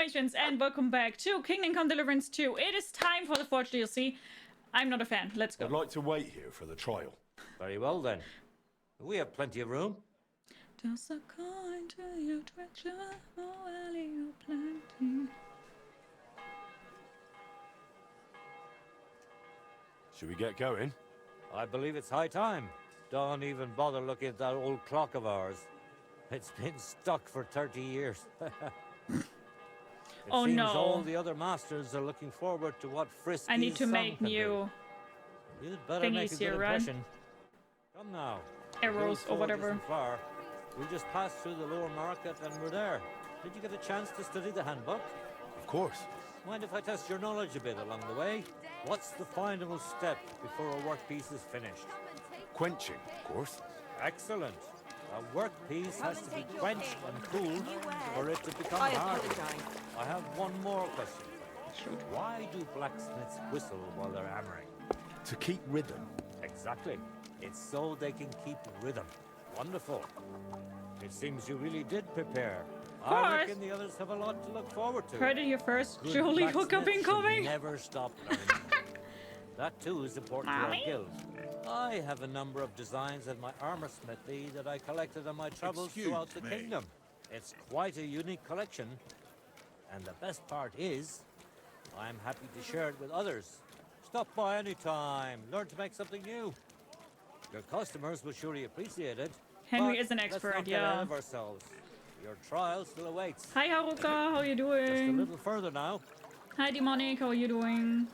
patrons, and welcome back to Kingdom Come Deliverance II. It is time for the Forge DLC. I'm not a fan. Let's go. I'd like to wait here for the trial. Very well then. We have plenty of room. Toss a coin to your treasure, oh, alley of plenty. Should we get going? I believe it's high time. Don't even bother looking at that old clock of ours. It's been stuck for 30 years. Oh seems no. all the other masters are looking forward to what Frisky's I need to son make can new do. You'd better make a thingies good here, right? impression. Come now. Arrows or whatever. Far. We just passed through the lower market and we're there. Did you get a chance to study the handbook? Of course. Mind if I test your knowledge a bit along the way? What's the final step before a workpiece is finished? Quenching, of course. Excellent. A workpiece has to be quenched and cooled for it to become hard. I have one more question. Shoot. Why do blacksmiths whistle while they're hammering? To keep rhythm. Exactly. It's so they can keep rhythm. Wonderful. It seems you really did prepare. I reckon the others have a lot to look forward to. Heard it here first. Good Surely hookup blacksmiths should incoming. never stop learning. That too is important to our guild. I have a number of designs in my armor smithy that I collected on my travels throughout the kingdom. It's quite a unique collection. And the best part is, I'm happy to share it with others. Stop by any time. Learn to make something new. Your customers will surely appreciate it. Henry but is an let's expert, not get ahead yeah. of ourselves. Your trial still awaits. Hi Haruka, how are you Just a doing? little further now. Hi Demonic, how are you doing?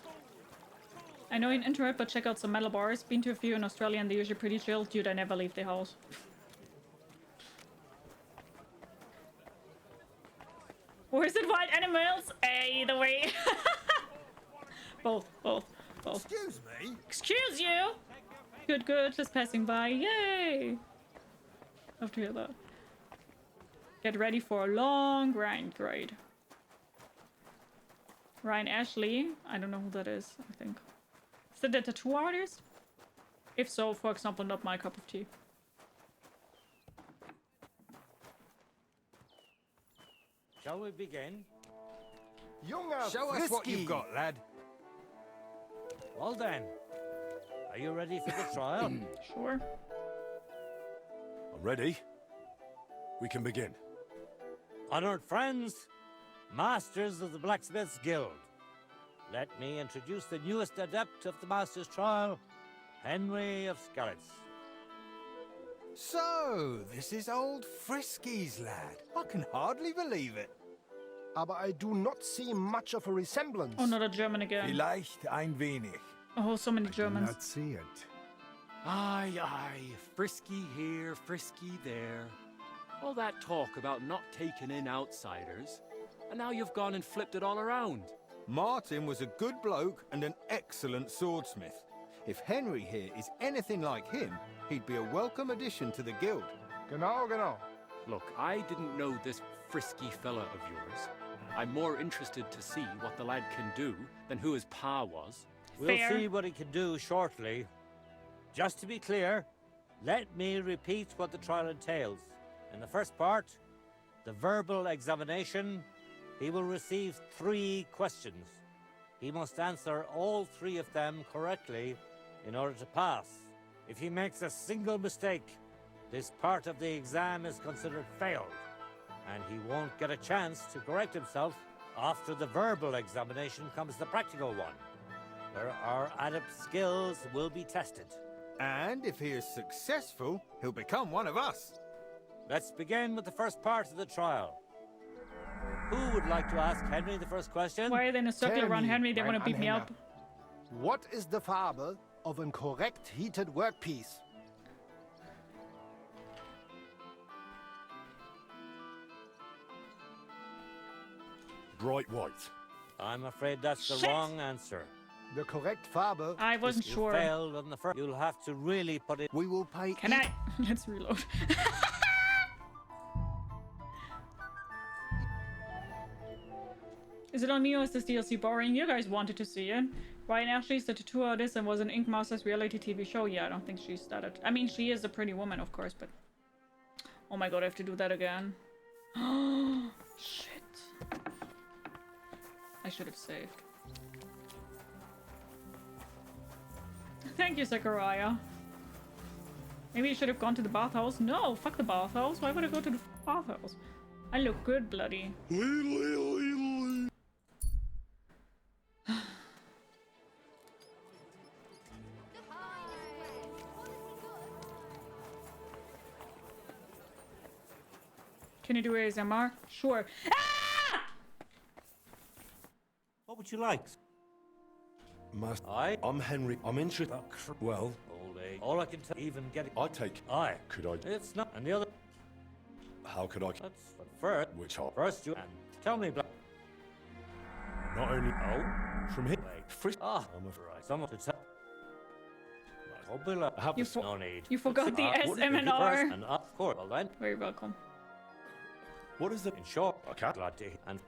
I know you introvert, but check out some metal bars. Been to a few in Australia and they're usually pretty chill. Dude, I never leave the house. Where's it wild animals? Either way. both. Excuse me? Excuse you! Good, just passing by. Yay! Love to hear that. Get ready for a long grind ride. Ryan Ashley. I don't know who that is, I think. Is that the tattoo artist? If so, for example, not my cup of tea. Shall we begin? Younger, Show us what you've got, lad. Well then, are you ready for the trial? Sure. I'm ready. We can begin. Honored friends, masters of the Blacksmiths Guild, let me introduce the newest adept of the Master's Trial, Henry of Skalitz. So, this is old Frisky's lad. I can hardly believe it. aber I do not see much of a resemblance. Oh, not a German again. Vielleicht ein wenig. Oh, so many Germans. Not see it. Aye, Frisky here, Frisky there. All that talk about not taking in outsiders, and now you've gone and flipped it all around. Martin was a good bloke and an excellent swordsmith. If Henry here is anything like him, he'd be a welcome addition to the guild. Genau. Look, I didn't know this Frisky fella of yours. I'm more interested to see what the lad can do than who his pa was. We'll Fair. see what he can do shortly. Just to be clear, let me repeat what the trial entails. In the first part, the verbal examination, he will receive 3 questions. He must answer all 3 of them correctly in order to pass. If he makes a single mistake, this part of the exam is considered failed, and he won't get a chance to correct himself. After the verbal examination comes the practical one, where our adept skills will be tested. And if he is successful, he'll become one of us. Let's begin with the first part of the trial. Who would like to ask Henry the first question? Why are they in a circle Tell around me, Henry? They mein want to beat me Anhänger. up. What is the Farbe of a correct heated workpiece? Bright white. I'm afraid that's the Shit. wrong answer. The correct Farbe. I wasn't You sure. failed on the first. You'll have to really put it. We will pay Can I? Let's reload. Is it on me or is this DLC boring? You guys wanted to see it. Ryan Ashley's the tattoo artist and was an Ink Masters reality TV show. Yeah, I don't think she started. I mean, she is a pretty woman, of course, but... Oh my god, I have to do that again. Shit. should have saved. Thank you, Zachariah. Maybe you should have gone to the bathhouse. No, fuck the bathhouse. Why would I go to the bathhouse? I look good, bloody. Can you do ASMR? Sure. Ah! What would you like? Master, I'm Henry. I'm interested. Well, old age. All I can tell, even getting. I take. Aye. Could I? It's not. And the other. How could I? That's but first. Which hole? First, you and tell me, Black. Not only. Oh. From here. Wait. Frisk. Ah. I'm afraid. Right. Someone to tell. I have You the no need. You forgot the What is it? SMNR. And of course, well then. Very welcome. What is the? In short, Okay. glad to and.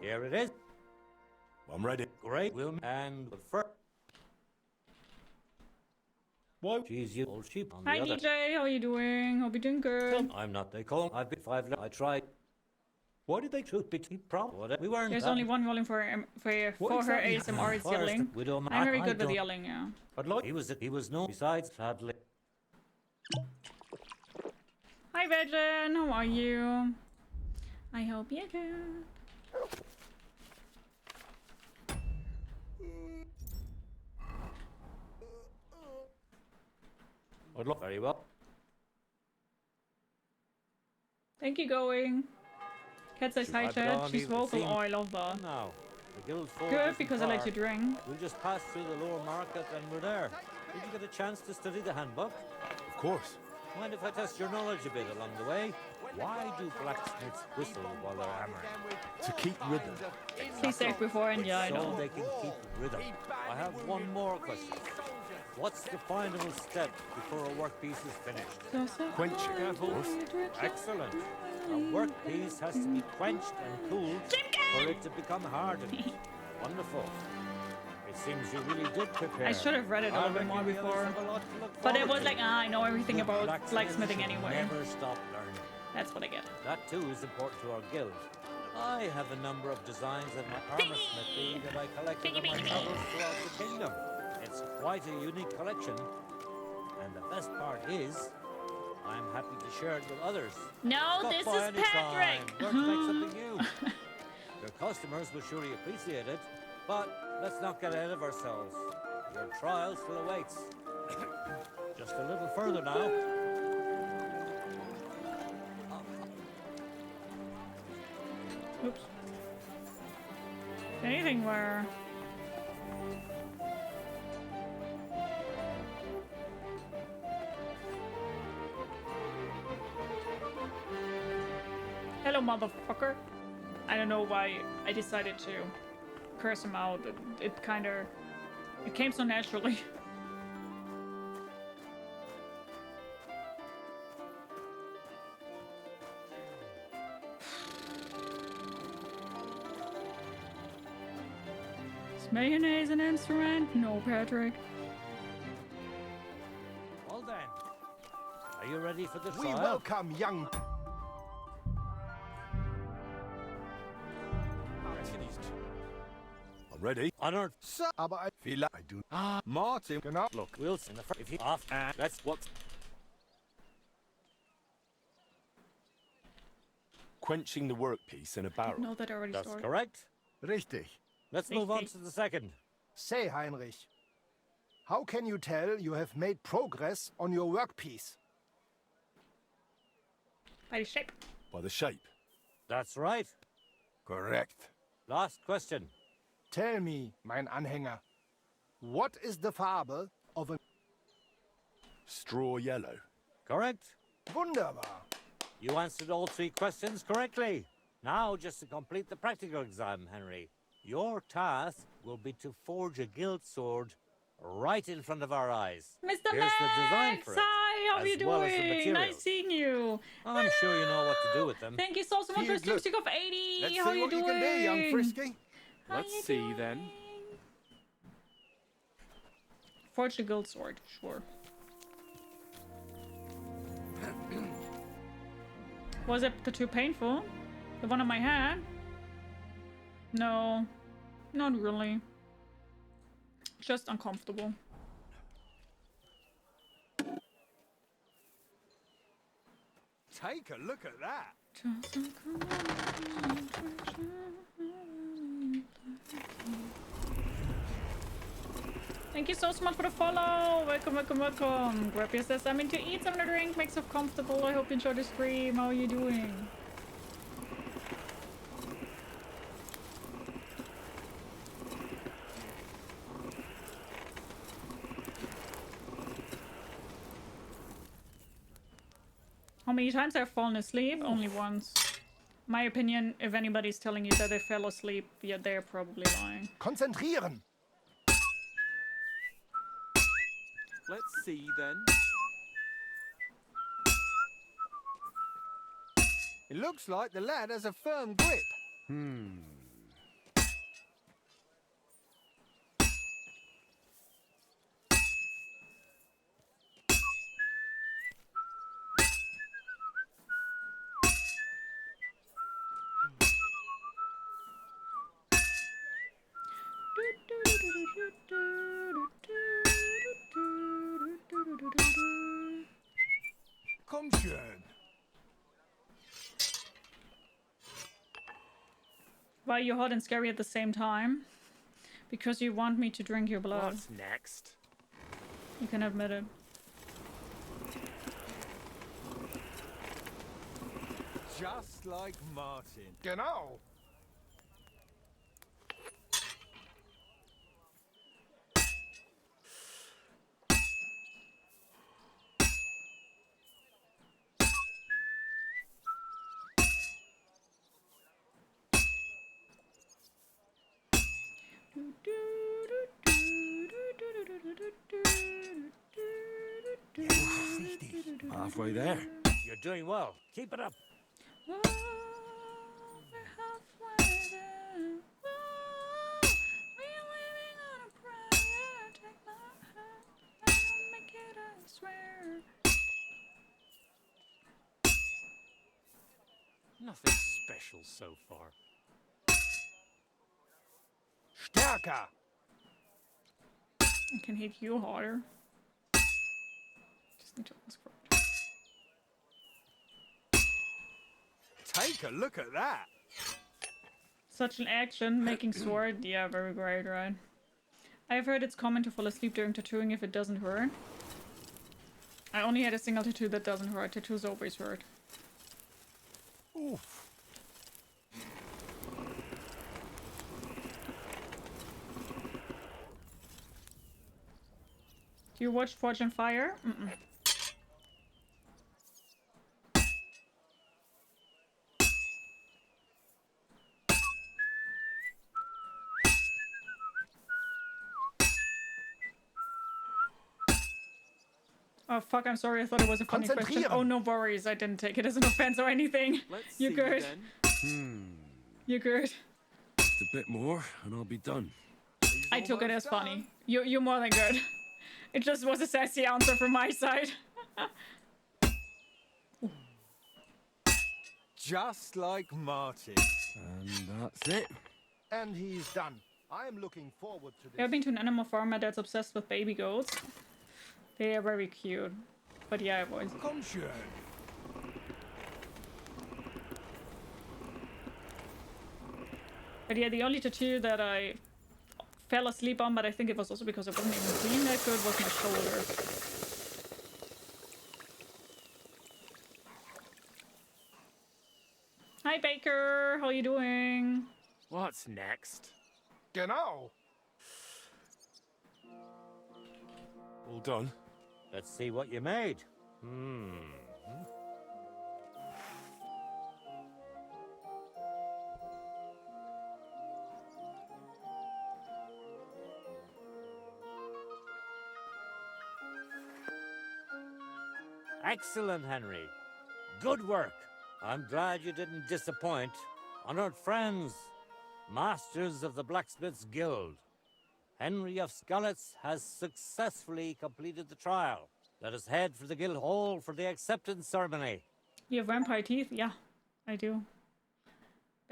Here it is. I'm ready. Great, Will, and the first. Why? Jeez, you old sheep on Hi, the other. DJ. How are you doing? Hope you're doing good. I'm not. They call. I've been 5. I tried. Why did they truth be problem? We weren't. There's only one volume for her ASMR. It's yelling. I'm very good with yelling. Yeah. But look, he was no. Besides, sadly. Hi, Virgin. How are you? I hope you're good. I'd look very well. Thank you, going. Cat says hi, I've chat. gone She's even vocal. seen- Oh, I love that. Now, the guild forward Good, isn't because I like far. to drink. We'll just pass through the lower market and we're there. Did you get a chance to study the handbook? Of course. Mind if I test your knowledge a bit along the way? Why do blacksmiths whistle while they're hammering? To keep rhythm. Please save before and yeah, I So know. they can keep rhythm. I have one more question. What's the final step before a workpiece is finished? Quenching, of course. Excellent. A workpiece has to be quenched and cooled for it to become hardened. Wonderful. It seems you really did prepare. I should have read it a little bit more before. But it was like, I know everything about blacksmithing anyway. Never stop learning. That's what I get. That too is important to our guild. I have a number of designs in my armor smithy that I collected on my travels throughout the kingdom. It's quite a unique collection. And the best part is, I'm happy to share it with others. No, Stop this by is any time. Patrick. Learn to make something new. Your customers will surely appreciate it, but let's not get ahead of ourselves. Your trial still awaits. Just a little further now. Oops. Anything where... Hello, motherfucker. I don't know why I decided to curse him out. It kind of... It came so naturally. Is mayonnaise an instrument? No, Patrick. Well then, are you ready for the We trial? welcome young... I'm ready. Honored. Sir, aber I feel like I do... Martin. Genau. Look, Wilson, if you off, let's what? Quenching the workpiece in a barrel. No, that already That's started. correct. Richtig. Let's move on Richtig. to the second. Say, Heinrich, how can you tell you have made progress on your workpiece? By the shape. By the shape. That's right. Correct. Last question. Tell me, mein Anhänger, what is the Farbe of a... Straw yellow. Correct. Wunderbar. You answered all 3 questions correctly. Now, just to complete the practical exam, Henry, your task will be to forge a guild sword right in front of our eyes. Mr. Here's the design Max! for it, Hi, how are as you well as the doing? Nice materials. seeing you. I'm sure you know what to do with them. Thank you so much for Viel the Glück. stick of 80. Let's how see you what doing? you can do, young Frisky. How Let's you see doing? then. Forge the guild sword, sure. Was it too painful? The one on my hand? No, not really. Just uncomfortable. Take a look at that. Thank you so much for the follow. Welcome, welcome, welcome. Grab yourself something to eat, something to drink, make yourself comfortable. I hope you enjoy the stream. How are you doing? How many times I've fallen asleep? Only once. My opinion, if anybody's telling you that they fell asleep, yeah, they're probably lying. Konzentrieren! Let's see then. It looks like the lad has a firm grip. Komm schön! Why are you hot and scary at the same time? Because you want me to drink your blood. What's next? You can admit it. Just like Martin. Genau! Halfway there. You're doing well. Keep it up. Whoa, we're halfway there. Whoa, we're living on a prayer. Take my hand, I'll make it, I swear. Nothing special so far. Stärker! I can hit you harder. Just need to ask for it. Take a look at that. Such an action, making sword. Yeah, very great, right? I've heard it's common to fall asleep during tattooing if it doesn't hurt. I only had a single tattoo that doesn't hurt. Tattoos always hurt. Oof! Do you watch Forge and Fire? Mm-mm. Oh fuck, I'm sorry, I thought it was a funny question. Konzentrieren. Oh, no worries, I didn't take it as an offense or anything. Let's You're see good. then. You're good. Just a bit more, and I'll be done. I took it as funny. You're more than good. It just was a sassy answer from my side. Just like Martin. And that's it. And he's done. I'm looking forward to this. I've been to an animal farmer that's obsessed with baby goats. They are very cute. But yeah, I was. Komm schön! But yeah, the only tattoo that I fell asleep on, but I think it was also because it wasn't even clean that good, was my shoulder. Hi Baker, how you doing? What's next? Genau! All done. Let's see what you made. Excellent, Henry. Good work. I'm glad you didn't disappoint. Honored friends, masters of the Blacksmith's Guild, Henry of Skalitz has successfully completed the trial. Let us head for the guild hall for the acceptance ceremony. You have vampire teeth? Yeah, I do.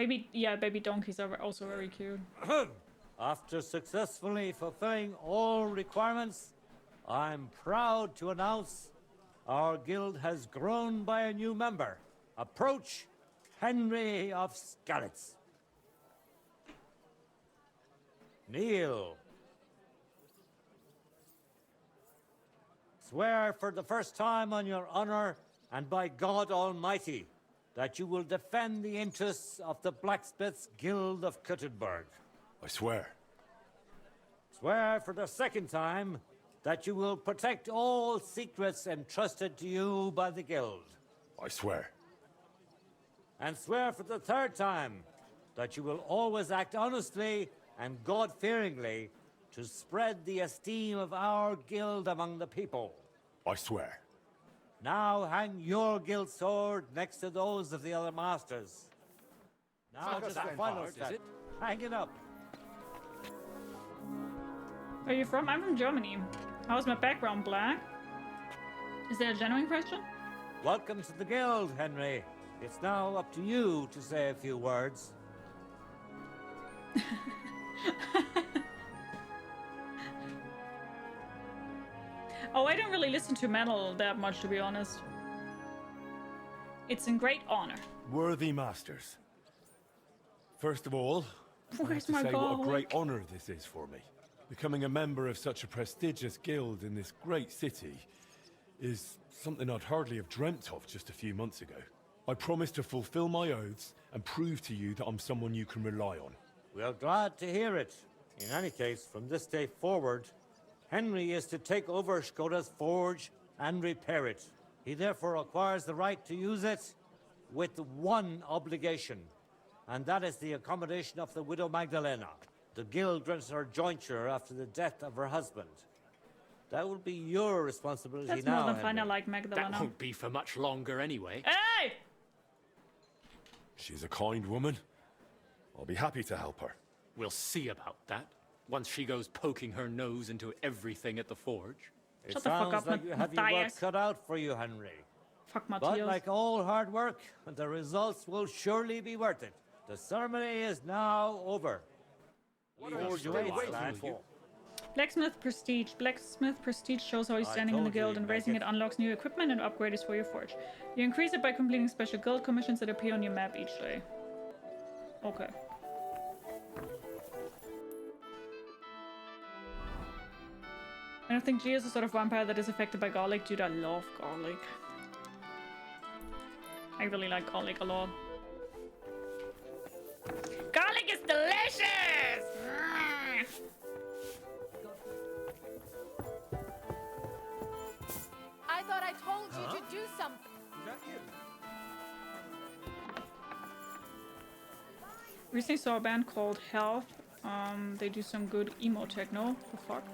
Baby donkeys are also very cute. After successfully fulfilling all requirements, I'm proud to announce our guild has grown by a new member. Approach Henry of Skalitz. Kneel. Swear for the first time on your honor and by God Almighty that you will defend the interests of the Blacksmiths Guild of Kuttenberg. I swear. Swear for the second time that you will protect all secrets entrusted to you by the Guild. I swear. And swear for the third time that you will always act honestly and God-fearingly to spread the esteem of our Guild among the people. I swear. Now hang your Guild sword next to those of the other masters. Now to the final step. Hang it up. Where are you from? I'm from Germany. How is my background black? Is that a genuine question? Welcome to the Guild, Henry. It's now up to you to say a few words. Oh, I don't really listen to metal that much, to be honest. It's in great honor. Worthy masters. First of all, I have Where's to my say what a garlic? great honor this is for me. Becoming a member of such a prestigious guild in this great city is something I'd hardly have dreamt of just a few months ago. I promise to fulfill my oaths and prove to you that I'm someone you can rely on. We are glad to hear it. In any case, from this day forward, Henry is to take over Skoda's forge and repair it. He therefore acquires the right to use it with one obligation, and that is the accommodation of the widow Magdalena. The guild rents her jointure after the death of her husband. That will be your responsibility That's now, more than fine. I Henry. like That Magdalena. won't be for much longer anyway. Hey! She's a kind woman. I'll be happy to help her. We'll see about that, once she goes poking her nose into everything at the forge. It Shut the fuck sounds up, like you have your work Matthias. cut out for you, Henry. Fuck But Matthias. like all hard work, the results will surely be worth it. The ceremony is now over. Forge awaits, lad. Blacksmith Prestige. Blacksmith Prestige shows how you're standing in the told you guild, and you'd make raising it. it unlocks new equipment and upgrades for your forge. You increase it by completing special guild commissions that appear on your map each day. Okay. I don't think Gia is a sort of vampire that is affected by garlic. Dude, I love garlic. I really like garlic a lot. Garlic is delicious! I thought I told you to do something. Recently saw a band called Health. They do some good emo techno. The fuck?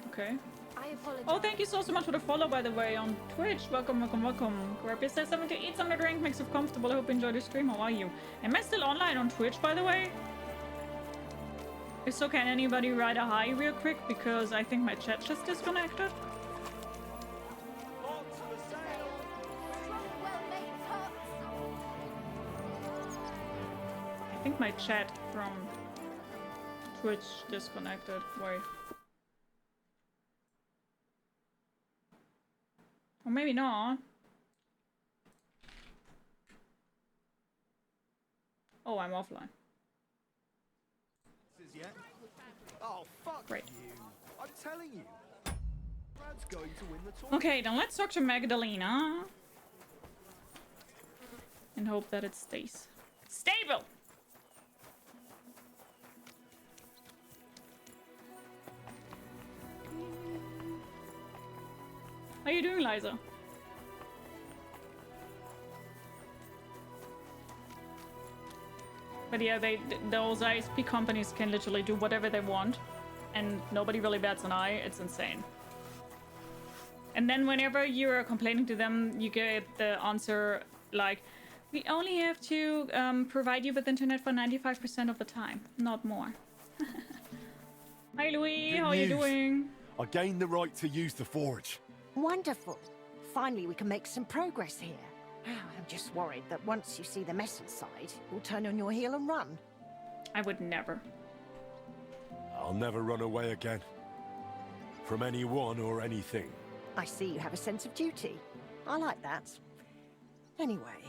Okay. I apologize. Oh, thank you so much for the follow, by the way, on Twitch. Welcome, welcome, welcome. Grab says something to eat, some to drink, makes you comfortable. I hope you enjoy the stream. How are you? Am I still online on Twitch, by the way? If so, can anybody write a hi real quick? Because I think my chat just disconnected. Strong, well-made cuts. I think my chat from Twitch disconnected. Wait. Or maybe not. Oh, I'm offline. Oh, fuck Right. you. I'm telling you. Brad's going to win the tournament. Okay, then let's talk to Magdalena. And hope that it stays stable. How are you doing, Liza? But yeah, those ISP companies can literally do whatever they want, and nobody really bats an eye. It's insane. And then whenever you're complaining to them, you get the answer like, "We only have to provide you with internet for 95% of the time, not more." Hi, Louis. Good How are you news. doing? I gained the right to use the forge. Wonderful. Finally, we can make some progress here. I'm just worried that once you see the mess inside, you'll turn on your heel and run. I would never. I'll never run away again. From anyone or anything. I see you have a sense of duty. I like that. Anyway,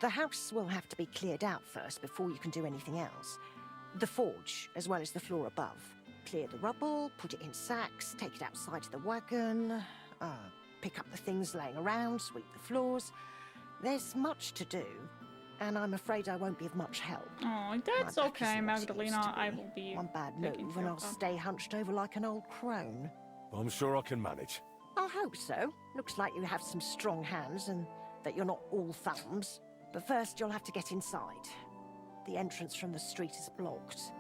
the house will have to be cleared out first before you can do anything else. The forge, as well as the floor above. Clear the rubble, put it in sacks, take it outside to the wagon, pick up the things laying around, sweep the floors. There's much to do, and I'm afraid I won't be of much help. Oh, that's My back okay, isn't what it used Magdalena. to I be. will be. One bad taking move care and of I'll that. stay hunched over like an old crone. I'm sure I can manage. I hope so. Looks like you have some strong hands and that you're not all thumbs. But first you'll have to get inside. The entrance from the street is blocked.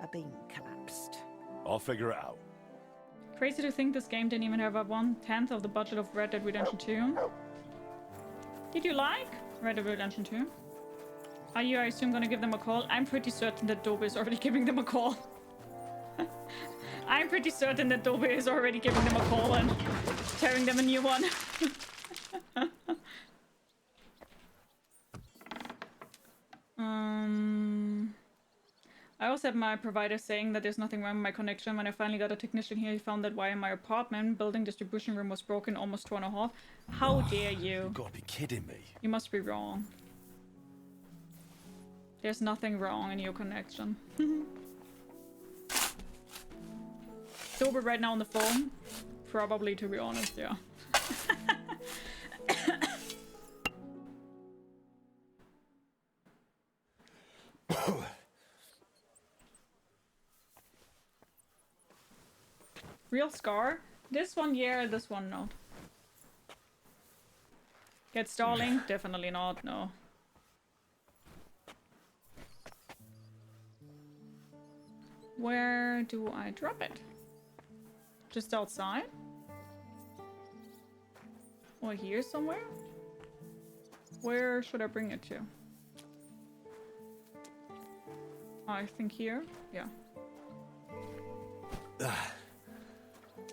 A beam collapsed. I'll figure it out. Crazy to think this game didn't even have a 1/10 of the budget of Red Dead Redemption 2. Did you like Red Dead Redemption 2? Are you, I assume, gonna give them a call? I'm pretty certain that Dobe is already giving them a call. I'm pretty certain that Dobe is already giving them a call and tearing them a new one. I also had my provider saying that there's nothing wrong with my connection. When I finally got a technician here, he found that wire in my apartment building distribution room was broken, almost torn off. How dare you? You've got to be kidding me. You must be wrong. There's nothing wrong in your connection. So we're right now on the phone? Probably, to be honest, yeah. Real scar? This one, yeah, this one, not. Get stalling? Definitely not, no. Where do I drop it? Just outside? Or here somewhere? Where should I bring it to? I think here? Yeah.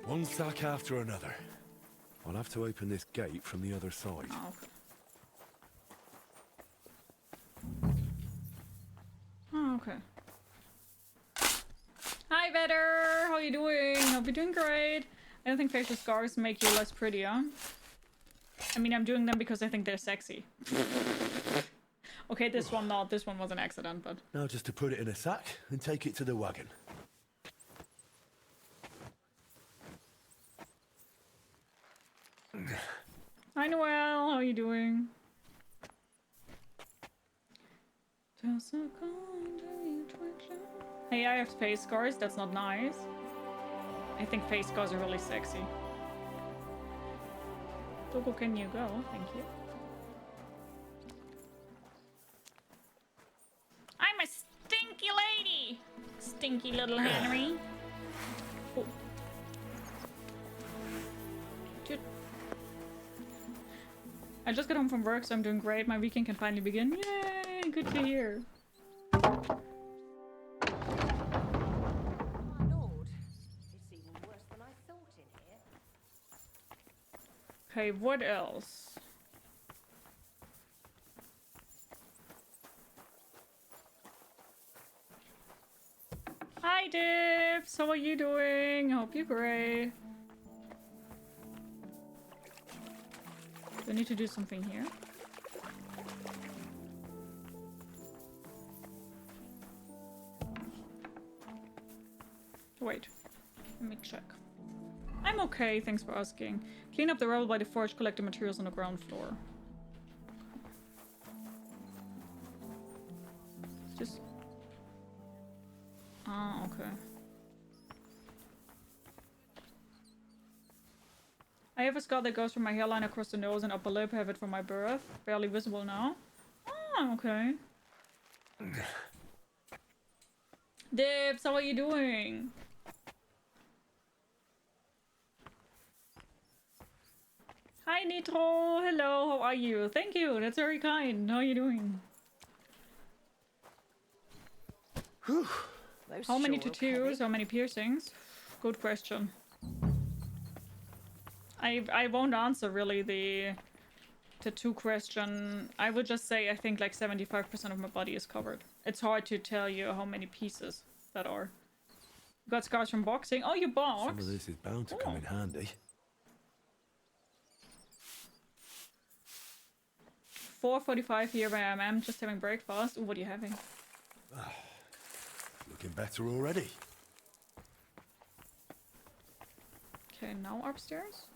One sack after another. I'll have to open this gate from the other side. Oh, okay. Oh, okay. Hi, Vetter! How you doing? Hope you're doing great. I don't think facial scars make you less prettier. I mean, I'm doing them because I think they're sexy. Okay, this one not. This one was an accident, but... Now just to put it in a sack and take it to the wagon. Hi, Noelle. How you doing? Hey, I have face scars. That's not nice. I think face scars are really sexy. Togo, can you go? Thank you. I'm a stinky lady! Stinky little Henry. Oh. Dude. I just got home from work, so I'm doing great. My weekend can finally begin. Yay! Good to hear. My lord, it's even worse than I thought in here. Okay, what else? Hi, Dips! How are you doing? Hope you're great. Do I need to do something here? Wait. Let me check. I'm okay, thanks for asking. Clean up the rubble by the forge, collect the materials on the ground floor. Just... Ah, okay. I have a scar that goes from my hairline across the nose and upper lip. Have it from my birth. Barely visible now. Ah, okay. Dips, how are you doing? Hi, Nitro. Hello, how are you? Thank you. That's very kind. How are you doing? Those How many sure look tattoos? heavy. How many piercings? Good question. I won't answer really the tattoo question, I would just say I think like 75% of my body is covered. It's hard to tell you how many pieces that are. You got scars from boxing. Oh, you box? Some of this is bound to come in handy. 4:45 here where I'm just having breakfast. Ooh, what are you having? Looking better already. Okay, now upstairs.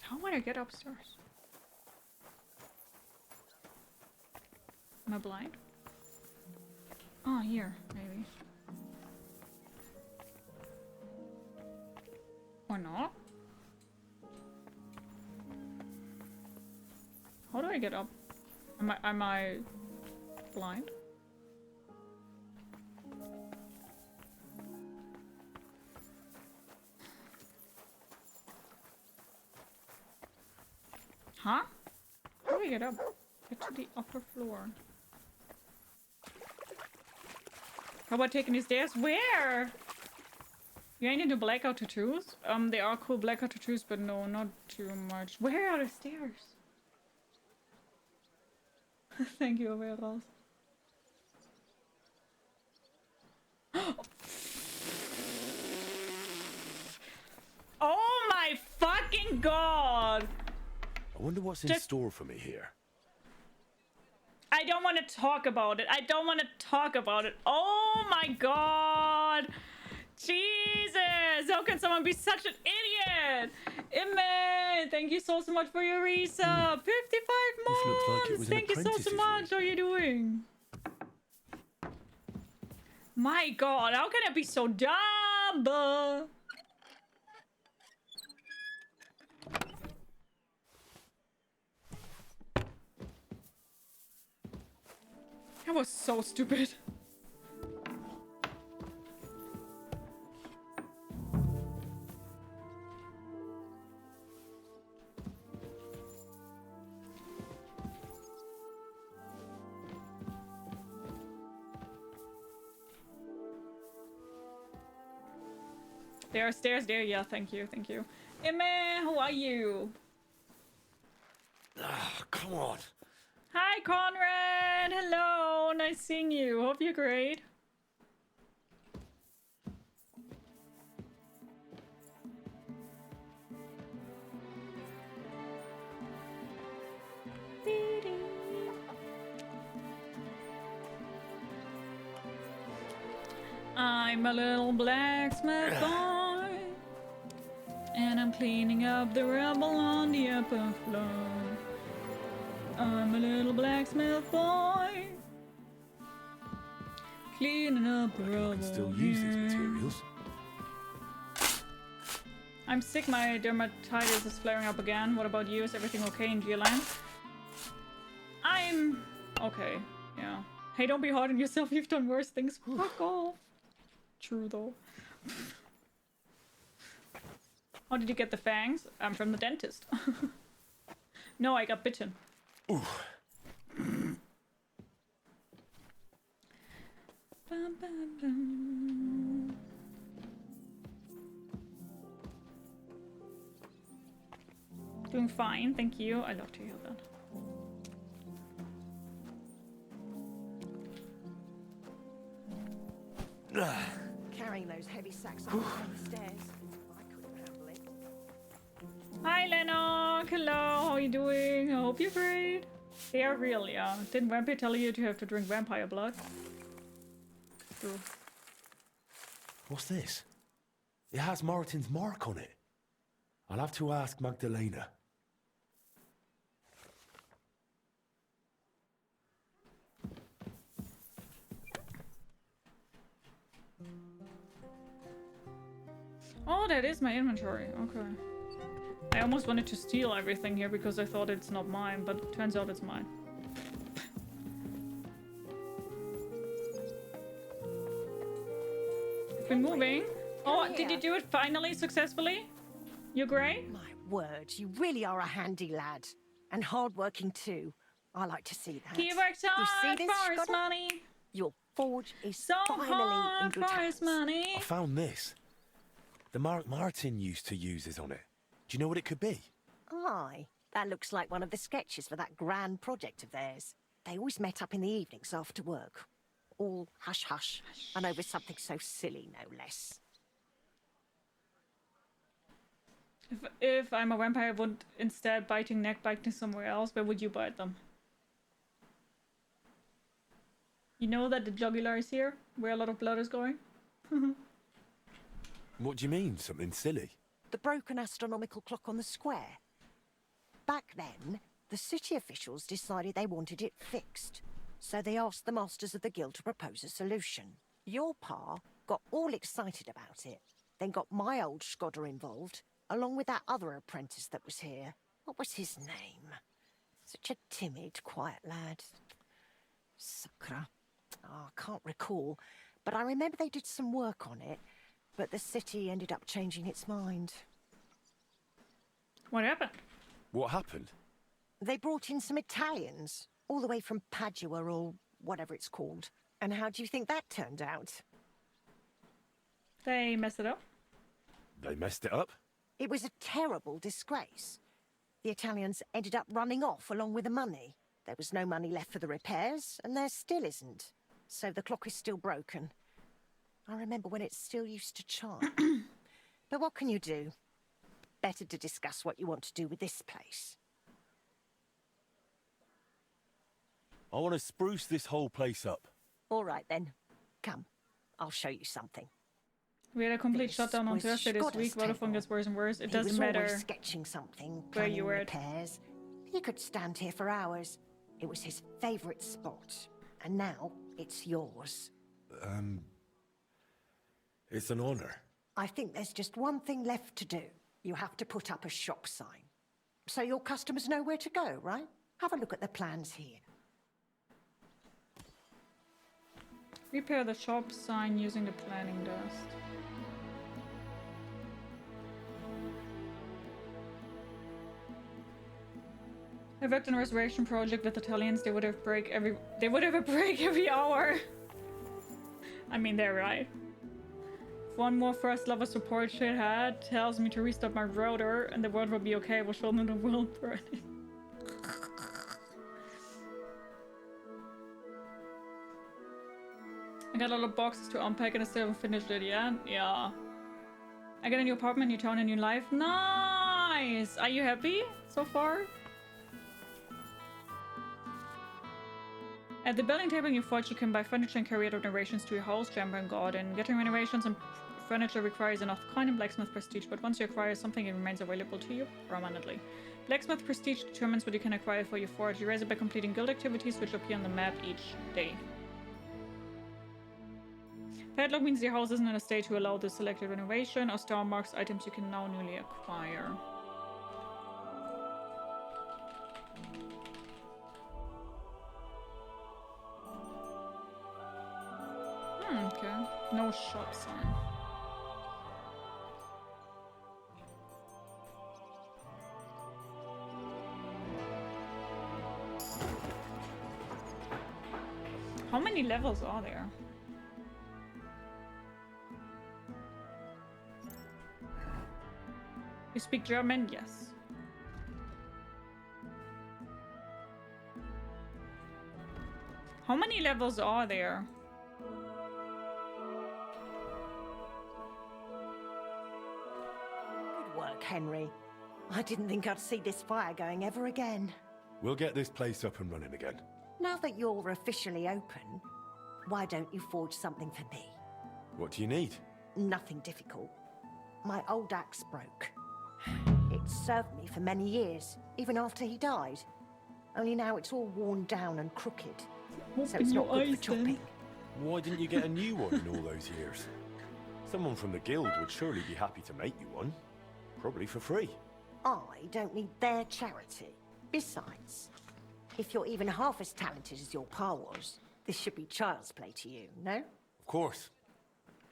How would I get upstairs? Am I blind? Oh, here, maybe. Or not? How do I get up? Am I blind? Huh? How do I get up? Get to the upper floor. How about taking these stairs? Where? You ain't into blackout tattoos? They are cool blackout tattoos, but no, not too much. Where are the stairs? Thank you, Veras. Oh my fucking god! I wonder what's in store for me here. I don't want to talk about it. I don't want to talk about it. Oh my god! Jesus! How can someone be such an idiot? Imme, thank you so much for your resub. 55 months! Looks like it was Thank you so much. How are you doing? My god, how can I be so dumb? That was so stupid. There are stairs there. Yeah, thank you, thank you. Hey man, how are you? Come on. Hi, Conrad. Hello, nice seeing you. Hope you're great. I'm a little blacksmith boy, and I'm cleaning up the rubble on the upper floor. I'm a little blacksmith boy, cleaning up the rubble. I can still use these materials. I'm sick, my dermatitis is flaring up again. What about you? Is everything okay in Geoline? I'm okay, yeah. Hey, don't be hard on yourself, you've done worse things. Fuck off. True though. How did you get the fangs? I'm from the dentist. No, I got bitten. Ooh. Bum, bum, bum. Doing fine, thank you. I love to hear that. Carrying those heavy sacks up the stairs. I couldn't handle it. Hi, Lennox. Hello. How are you doing? I hope you're great. They are real, yeah. Didn't Vampire tell you to have to drink vampire blood? True. What's this? It has Martin's mark on it. I'll have to ask Magdalena. Oh, that is my inventory. Okay. I almost wanted to steal everything here because I thought it's not mine, but it turns out it's mine. Been moving. Oh, did you do it finally successfully? You're great? My word, you really are a handy lad. And hardworking too. I like to see that. He works You hard see this, for his Scotty? money. Your forge is So finally in hard good for his hands. money. I found this. The mark Martin used to use is on it. Do you know what it could be? Aye, that looks like one of the sketches for that grand project of theirs. They always met up in the evenings after work. All hush-hush, and over something so silly, no less. If I'm a vampire, I would instead biting neck biting somewhere else. Where would you bite them? You know that the jugular is here, where a lot of blood is going? What do you mean, something silly? The broken astronomical clock on the square. Back then, the city officials decided they wanted it fixed. So they asked the masters of the guild to propose a solution. Your pa got all excited about it, then got my old Skodder involved, along with that other apprentice that was here. What was his name? Such a timid, quiet lad. Sakra. Oh, I can't recall, but I remember they did some work on it, but the city ended up changing its mind. What happened? What happened? They brought in some Italians, all the way from Padua or whatever it's called. And how do you think that turned out? They messed it up. They messed it up? It was a terrible disgrace. The Italians ended up running off along with the money. There was no money left for the repairs, and there still isn't. So the clock is still broken. I remember when it still used to chime. But what can you do? Better to discuss what you want to do with this place. I want to spruce this whole place up. All right, then. Come, I'll show you something. We had a complete This shutdown on was Thursday this Skodder's week. Vodafone table. gets worse and worse. It He doesn't was matter. always sketching something, where you planning were at. repairs. He could stand here for hours. It was his favourite spot. And now it's yours. It's an honor. I think there's just one thing left to do. You have to put up a shop sign. So your customers know where to go, right? Have a look at the plans here. Repair the shop sign using the planning dust. I worked on a restoration project with Italians. They would have a break every hour. I mean, they're right. If one more first level support shithead tells me to restart my router and the world will be okay, we'll show them the world burning. I got a lot of boxes to unpack and I still haven't finished it yet. Yeah. I got a new apartment, new town, a new life. Nice! Are you happy so far? At the building table in your forge, you can buy furniture and carry out renovations to your house, chamber, and garden. Getting renovations and furniture requires enough coin and blacksmith prestige, but once you acquire something, it remains available to you permanently. Blacksmith prestige determines what you can acquire for your forge. You raise it by completing guild activities, which appear on the map each day. Padlock means your house isn't in a state to allow the selected renovation, or star marks items you can now newly acquire. Okay. No shop sign. How many levels are there? You speak German? Yes. How many levels are there? Good work, Henry. I didn't think I'd see this fire going ever again. We'll get this place up and running again. Now that you're officially open, why don't you forge something for me? What do you need? Nothing difficult. My old axe broke. It served me for many years, even after he died. Only now it's all worn down and crooked. So it's not good for chopping. Why didn't you get a new one in all those years? Someone from the guild would surely be happy to make you one. Probably for free. I don't need their charity. Besides, if you're even half as talented as your pa was, this should be child's play to you, no? Of course.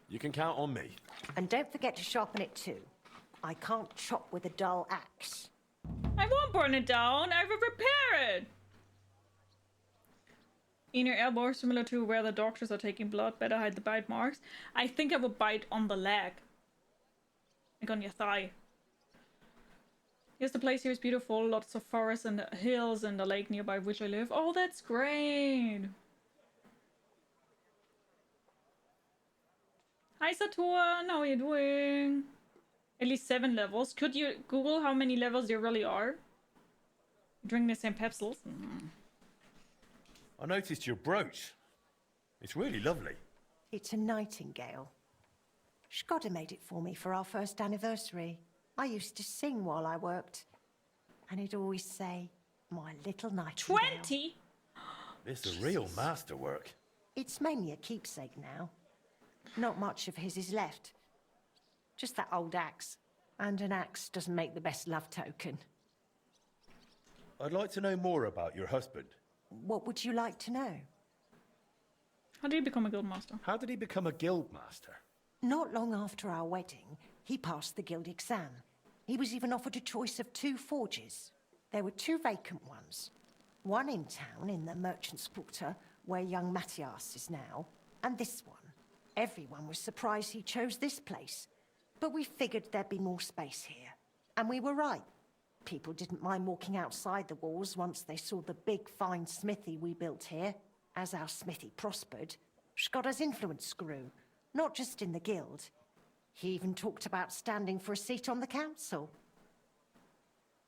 You can count on me. And don't forget to sharpen it too. I can't chop with a dull axe. I won't burn it down. I will repair it. Inner elbow, similar to where the doctors are taking blood. Better hide the bite marks. I think I would bite on the leg. Like on your thigh. Yes, the place here is beautiful. Lots of forests and hills and a lake nearby which I live. Oh, that's great. Hi, Saturn. How are you doing? At least 7 levels. Could you Google how many levels there really are? Drinking the same Pepsils. I noticed your brooch. It's really lovely. It's a nightingale. Skoda made it for me for our first anniversary. I used to sing while I worked. And he'd always say, my little nightingale. 20? It's a real masterwork. It's mainly a keepsake now. Not much of his is left. Just that old axe. And an axe doesn't make the best love token. I'd like to know more about your husband. What would you like to know? How did he become a guildmaster? How did he become a guildmaster? Not long after our wedding, he passed the guild exam. He was even offered a choice of 2 forges. There were 2 vacant ones. One in town, in the merchant's quarter, where young Matthias is now, and this one. Everyone was surprised he chose this place. But we figured there'd be more space here. And we were right. People didn't mind walking outside the walls once they saw the big, fine smithy we built here. As our smithy prospered, Skoda's influence grew, not just in the guild. He even talked about standing for a seat on the council.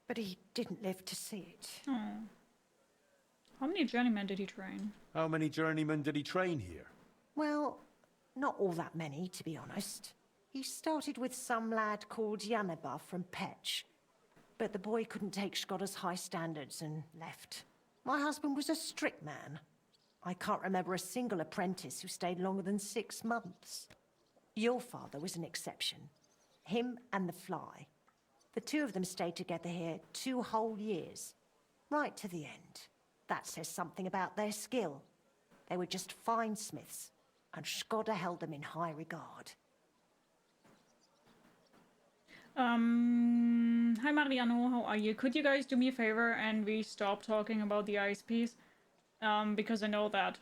But he didn't live to see it. Oh. How many journeymen did he train? How many journeymen did he train here? Well, not all that many, to be honest. He started with some lad called Yanaba from Petch. But the boy couldn't take Skoda's high standards and left. My husband was a strict man. I can't remember a single apprentice who stayed longer than 6 months. Your father was an exception. Him and the Fly. The 2 of them stayed together here 2 whole years. Right to the end. That says something about their skill. They were just fine smiths, and Skoda held them in high regard. Hi Mariano, how are you? Could you guys do me a favor and we stop talking about the ISPs? Because I know that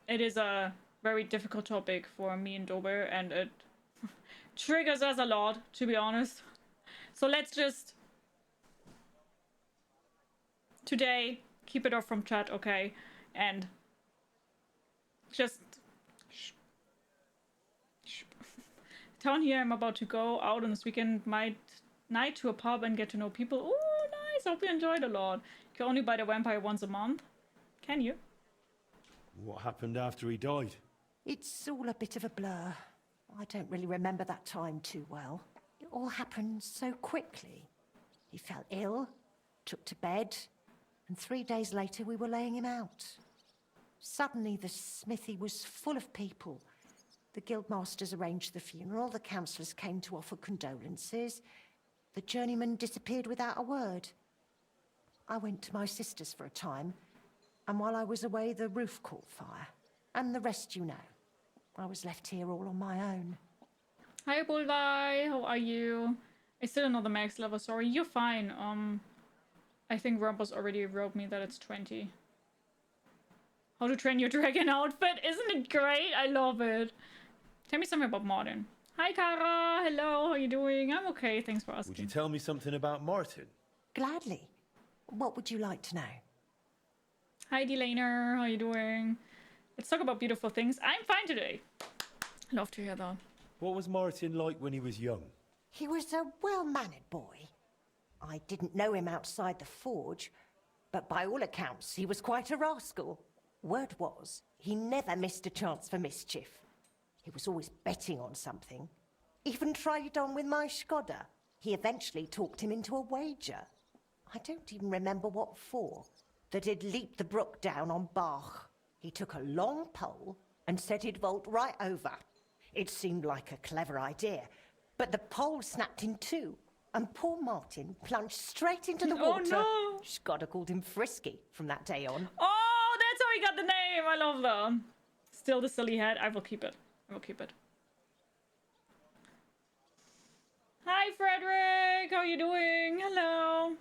it is a very difficult topic for me and Dober, and it triggers us a lot, to be honest. So let's just today keep it off from chat, okay? And just town here. I'm about to go out on this weekend night to a pub and get to know people. Oh, nice. Hope you enjoyed a lot. You can only buy the vampire once a month. Can you? What happened after he died? It's all a bit of a blur. I don't really remember that time too well. It all happened so quickly. He fell ill, took to bed, and 3 days later we were laying him out. Suddenly the smithy was full of people. The guildmasters arranged the funeral, the councillors came to offer condolences. The journeyman disappeared without a word. I went to my sister's for a time, and while I was away the roof caught fire. And the rest you know. I was left here all on my own. Hi Bulldai, how are you? I still don't know the max level, sorry. You're fine. I think Rumpus already wrote me that it's 20. How to train your dragon outfit, isn't it great? I love it. Tell me something about Martin. Hi Kara, hello, how you doing? I'm okay, thanks for asking. Would you tell me something about Martin? Gladly. What would you like to know? Hi Delainer, how you doing? Let's talk about beautiful things. I'm fine today. Love to hear that. What was Martin like when he was young? He was a well-mannered boy. I didn't know him outside the forge, but by all accounts he was quite a rascal. Word was, he never missed a chance for mischief. He was always betting on something. Even tried it on with my Skoda. He eventually talked him into a wager. I don't even remember what for. That he'd leap the brook down on Bach. He took a long pole and said he'd vault right over. It seemed like a clever idea, but the pole snapped in 2, and poor Martin plunged straight into the water. Oh no! Skoda called him Frisky from that day on. Oh, that's how he got the name! I love that. Still the silly head. I will keep it. I will keep it. Hi, Frederick! How you doing? Hello!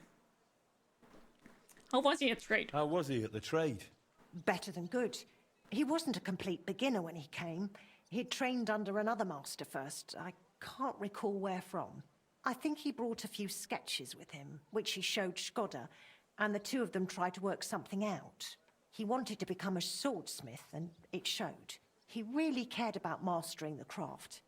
How was he at trade? How was he at the trade? Better than good. He wasn't a complete beginner when he came. He'd trained under another master first. I can't recall where from. I think he brought a few sketches with him, which he showed Skoda, and the two of them tried to work something out. He wanted to become a swordsmith, and it showed. He really cared about mastering the craft.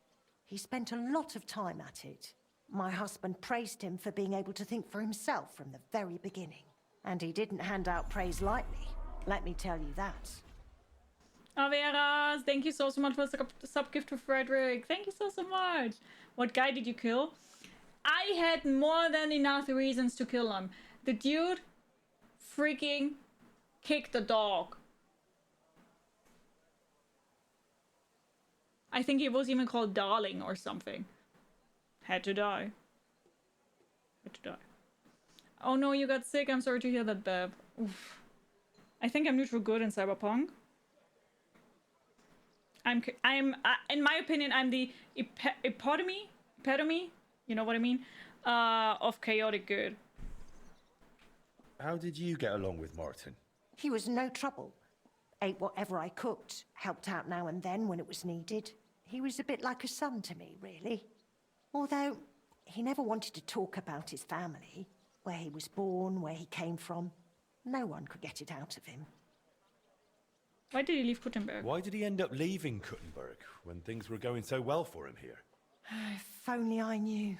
He spent a lot of time at it. My husband praised him for being able to think for himself from the very beginning. And he didn't hand out praise lightly, let me tell you that. Averas, thank you so much for the sub gift to Frederick. Thank you so much. What guy did you kill? I had more than enough reasons to kill him. The dude freaking kicked the dog. I think he was even called Darling or something. Had to die. Had to die. Oh no, you got sick. I'm sorry to hear that, Beb. Oof. I think I'm neutral good in Cyberpunk. I'm in my opinion, I'm the epitome, you know what I mean, of chaotic good. How did you get along with Martin? He was no trouble. Ate whatever I cooked, helped out now and then when it was needed. He was a bit like a son to me, really. Although, he never wanted to talk about his family, where he was born, where he came from. No one could get it out of him. Why did he leave Kuttenberg? Why did he end up leaving Kuttenberg when things were going so well for him here? If only I knew.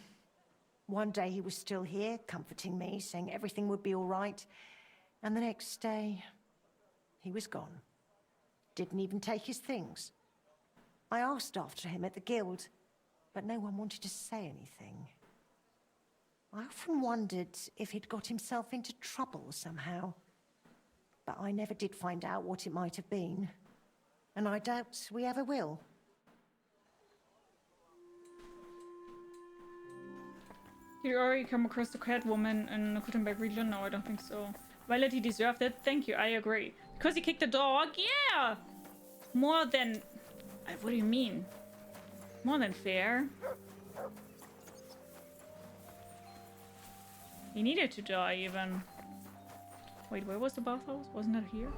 One day he was still here, comforting me, saying everything would be all right. And the next day, he was gone. Didn't even take his things. I asked after him at the guild, but no one wanted to say anything. I often wondered if he'd got himself into trouble somehow. But I never did find out what it might have been. And I doubt we ever will. Did you already come across the Catwoman in the Kuttenberg region? No, I don't think so. Violet, he deserved it. Thank you, I agree. Because he kicked the dog? Yeah! More than... What do you mean? More than fair. He needed to die, even. Wait, where was the bathhouse? Wasn't it here?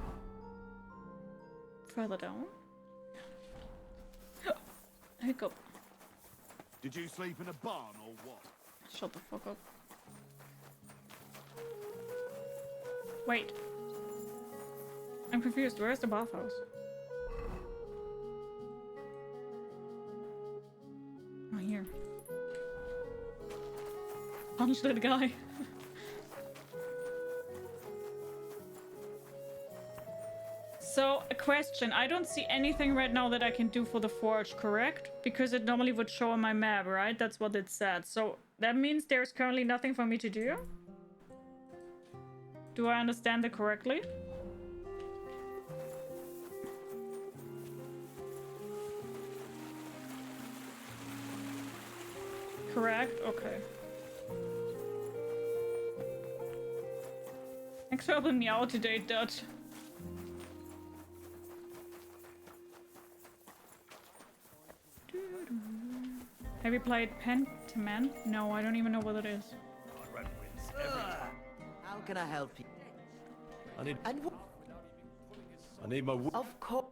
Further down? Hiccup. Did you sleep in a barn or what? Shut the fuck up. Wait. I'm confused. Where's the bathhouse? Oh, here. Punch that guy. So, a question. I don't see anything right now that I can do for the forge, correct? Because it normally would show on my map, right? That's what it said. So, that means there's currently nothing for me to do? Do I understand it correctly? Correct? Okay. Thanks for helping me out today, Dutch. Have you played Pentiment? No, I don't even know what it is. How can I help you? I need my... Of course.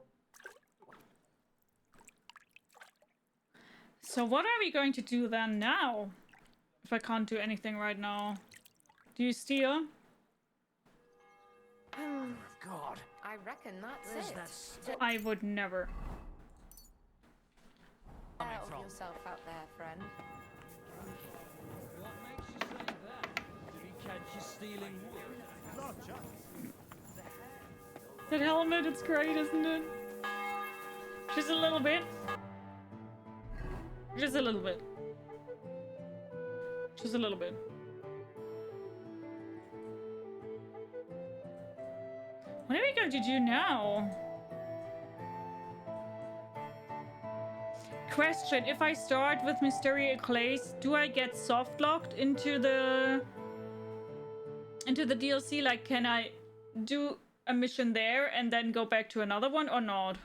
So what are we going to do then now? If I can't do anything right now. Do you steal? God. I reckon that's it. I would never. Out of yourself out there, friend. What makes you say that? Did he catch you stealing wood? That helmet, it's great, isn't it? Just a little bit. Just a little bit. Just a little bit. What are we going to do now? Question, if I start with Mysteria Clays, do I get soft locked into the DLC? Like, can I do a mission there and then go back to another one or not?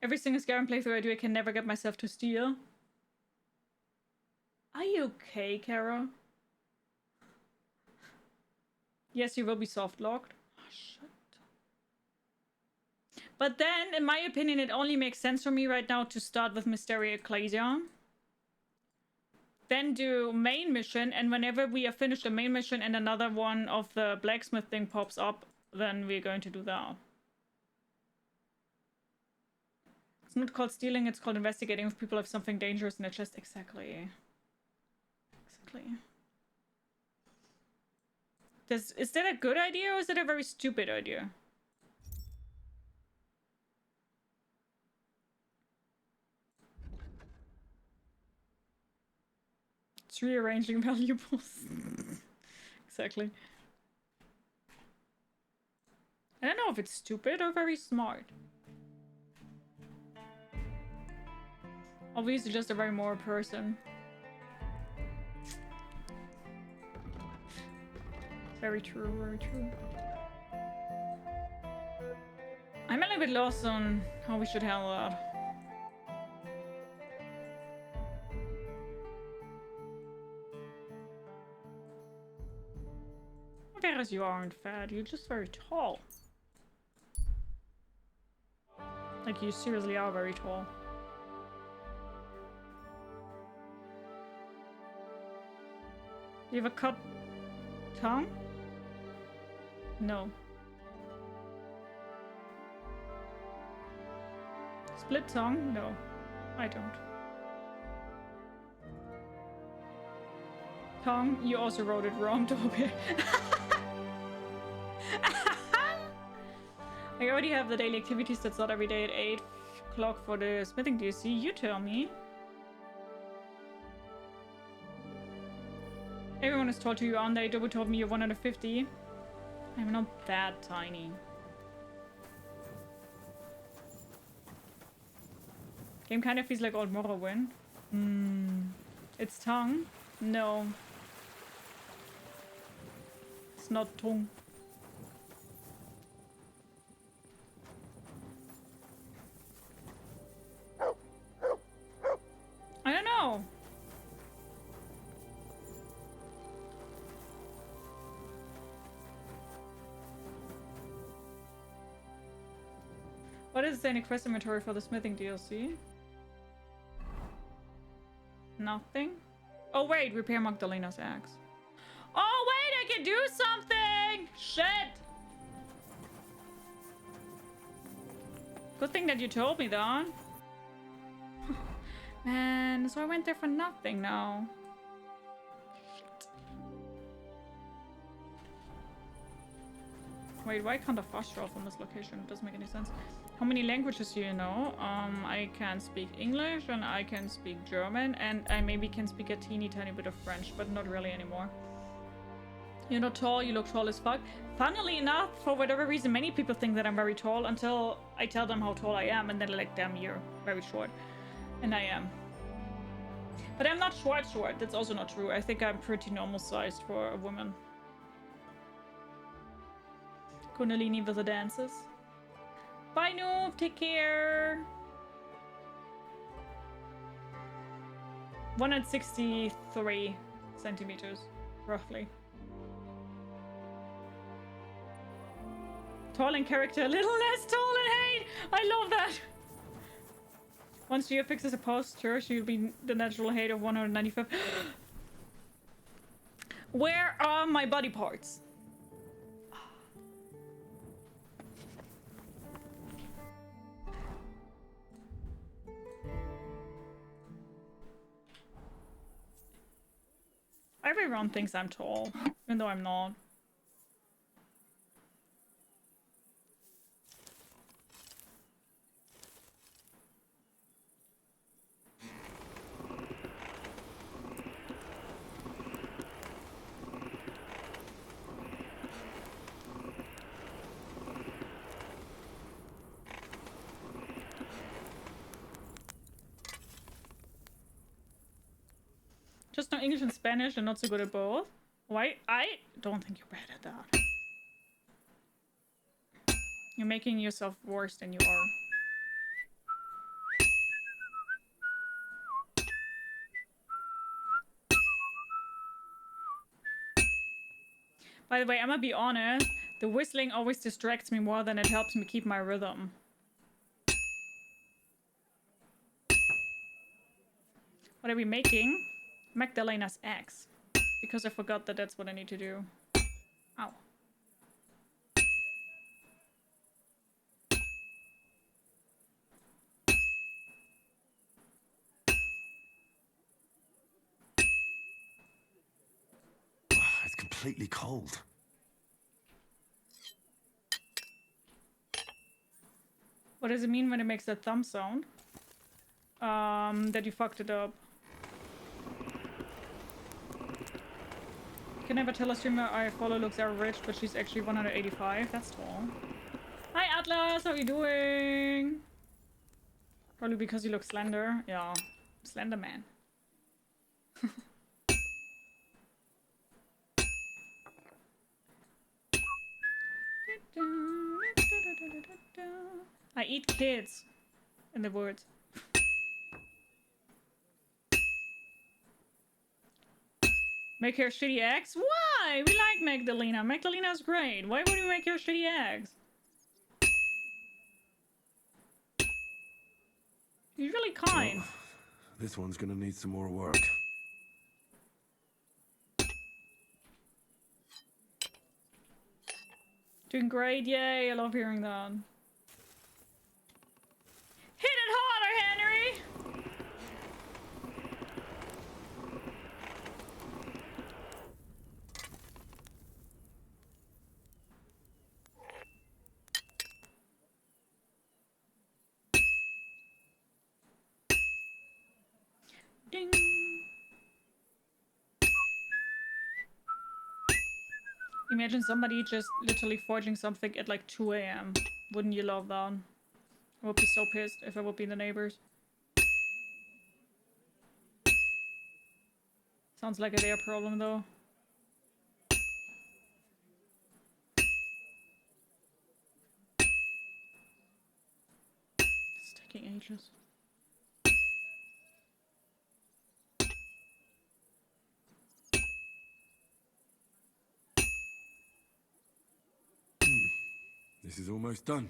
Every single Skyrim playthrough I do, I can never get myself to steal. Are you okay, Kara? Yes, you will be soft locked. Oh, shit. But then, in my opinion, it only makes sense for me right now to start with Mysteria Ecclesia. Then do main mission, and whenever we have finished the main mission and another one of the blacksmith thing pops up, then we're going to do that. It's not called stealing, it's called investigating if people have something dangerous in their chest. Exactly. Exactly. Is that a good idea or is it a very stupid idea? It's rearranging valuables. Exactly. I don't know if it's stupid or very smart. Obviously just a very moral person. Very true, very true. I'm a little bit lost on how we should handle that. Whereas you aren't fat, you're just very tall. Like you seriously are very tall. You have a cut tongue? No. Split tongue? No, I don't. Tongue? You also wrote it wrong, Toby. I already have the daily activities that's not every day at 8 o'clock for the smithing DLC. You tell me. Everyone is told to you on there. Dobu told me you're 150. I'm not that tiny. Game kind of feels like old Morrowind. It's tongue? No. It's not tongue. I don't know. What is the any quest inventory for the smithing DLC? Nothing? Oh wait, repair Magdalena's axe. Oh wait, I can do something! Shit! Good thing that you told me that. Man, so I went there for nothing now. Shit. Wait, why can't I fast travel from this location? It doesn't make any sense. How many languages do you know? I can speak English and I can speak German and I maybe can speak a teeny tiny bit of French, but not really anymore. You're not tall, you look tall as fuck. Funnily enough, for whatever reason, many people think that I'm very tall until I tell them how tall I am and then they're like, damn, you're very short. And I am. But I'm not short. That's also not true. I think I'm pretty normal sized for a woman. Kundalini with the dances. Bye, Noob. Take care. 163 centimeters, roughly. Tall in character, a little less tall in hate. I love that. Once Geo fixes a posture, she'll be the natural height of 195. Where are my body parts? Everyone thinks I'm tall, even though I'm not. Just know English and Spanish and not so good at both. Why? I don't think you're bad at that. You're making yourself worse than you are. By the way, I'm gonna be honest. The whistling always distracts me more than it helps me keep my rhythm. What are we making? Magdalena's axe. Because I forgot that that's what I need to do. Ow. It's completely cold. What does it mean when it makes that thumb sound? That you fucked it up. Can never tell a streamer I follow looks average, but she's actually 185. That's tall. Hi Atlas, how are you doing? Probably because you look slender. Yeah, slender man. I eat kids in the woods. Make her shitty eggs? Why? We like Magdalena. Magdalena's great. Why would we make her shitty eggs? He's really kind. Oh, this one's gonna need some more work. Doing great, yay! I love hearing that. Hit it harder, Henry! Ding! Imagine somebody just literally forging something at like 2 AM. Wouldn't you love that? I would be so pissed if I would be the neighbors. Sounds like a their problem though. It's taking ages. This is almost done.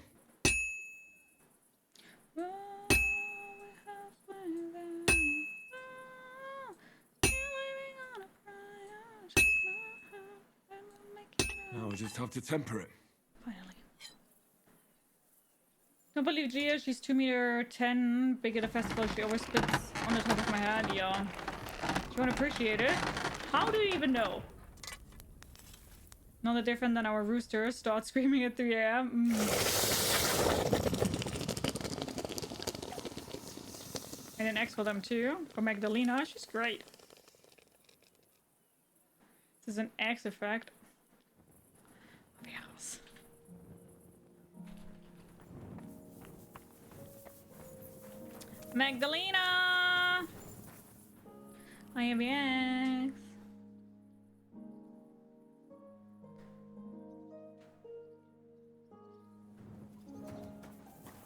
Now I just have to temper it. Finally. Don't believe Gia, she's 2'10", big at a festival, she always spits on the top of my head, yeah. Do you want to appreciate it? How do you even know? Not that different than our roosters start screaming at 3 AM. And an X for them too. For Magdalena, she's great. This is an X effect. Yes. Magdalena! I have the X.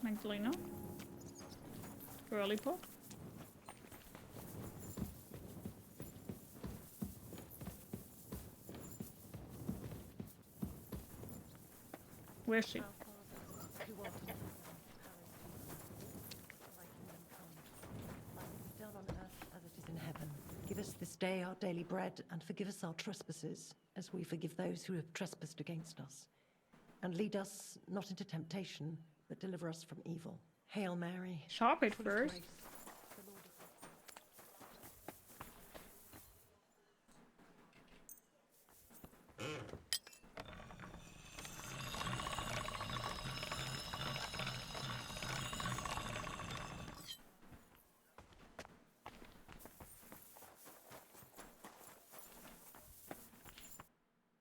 Magdalena. Girly pop. Where's she? Down on earth as it is in heaven. Give us this day our daily bread, and forgive us our trespasses, as we forgive those who have trespassed against us. And lead us not into temptation, but deliver us from evil. Hail Mary. Sharp it first.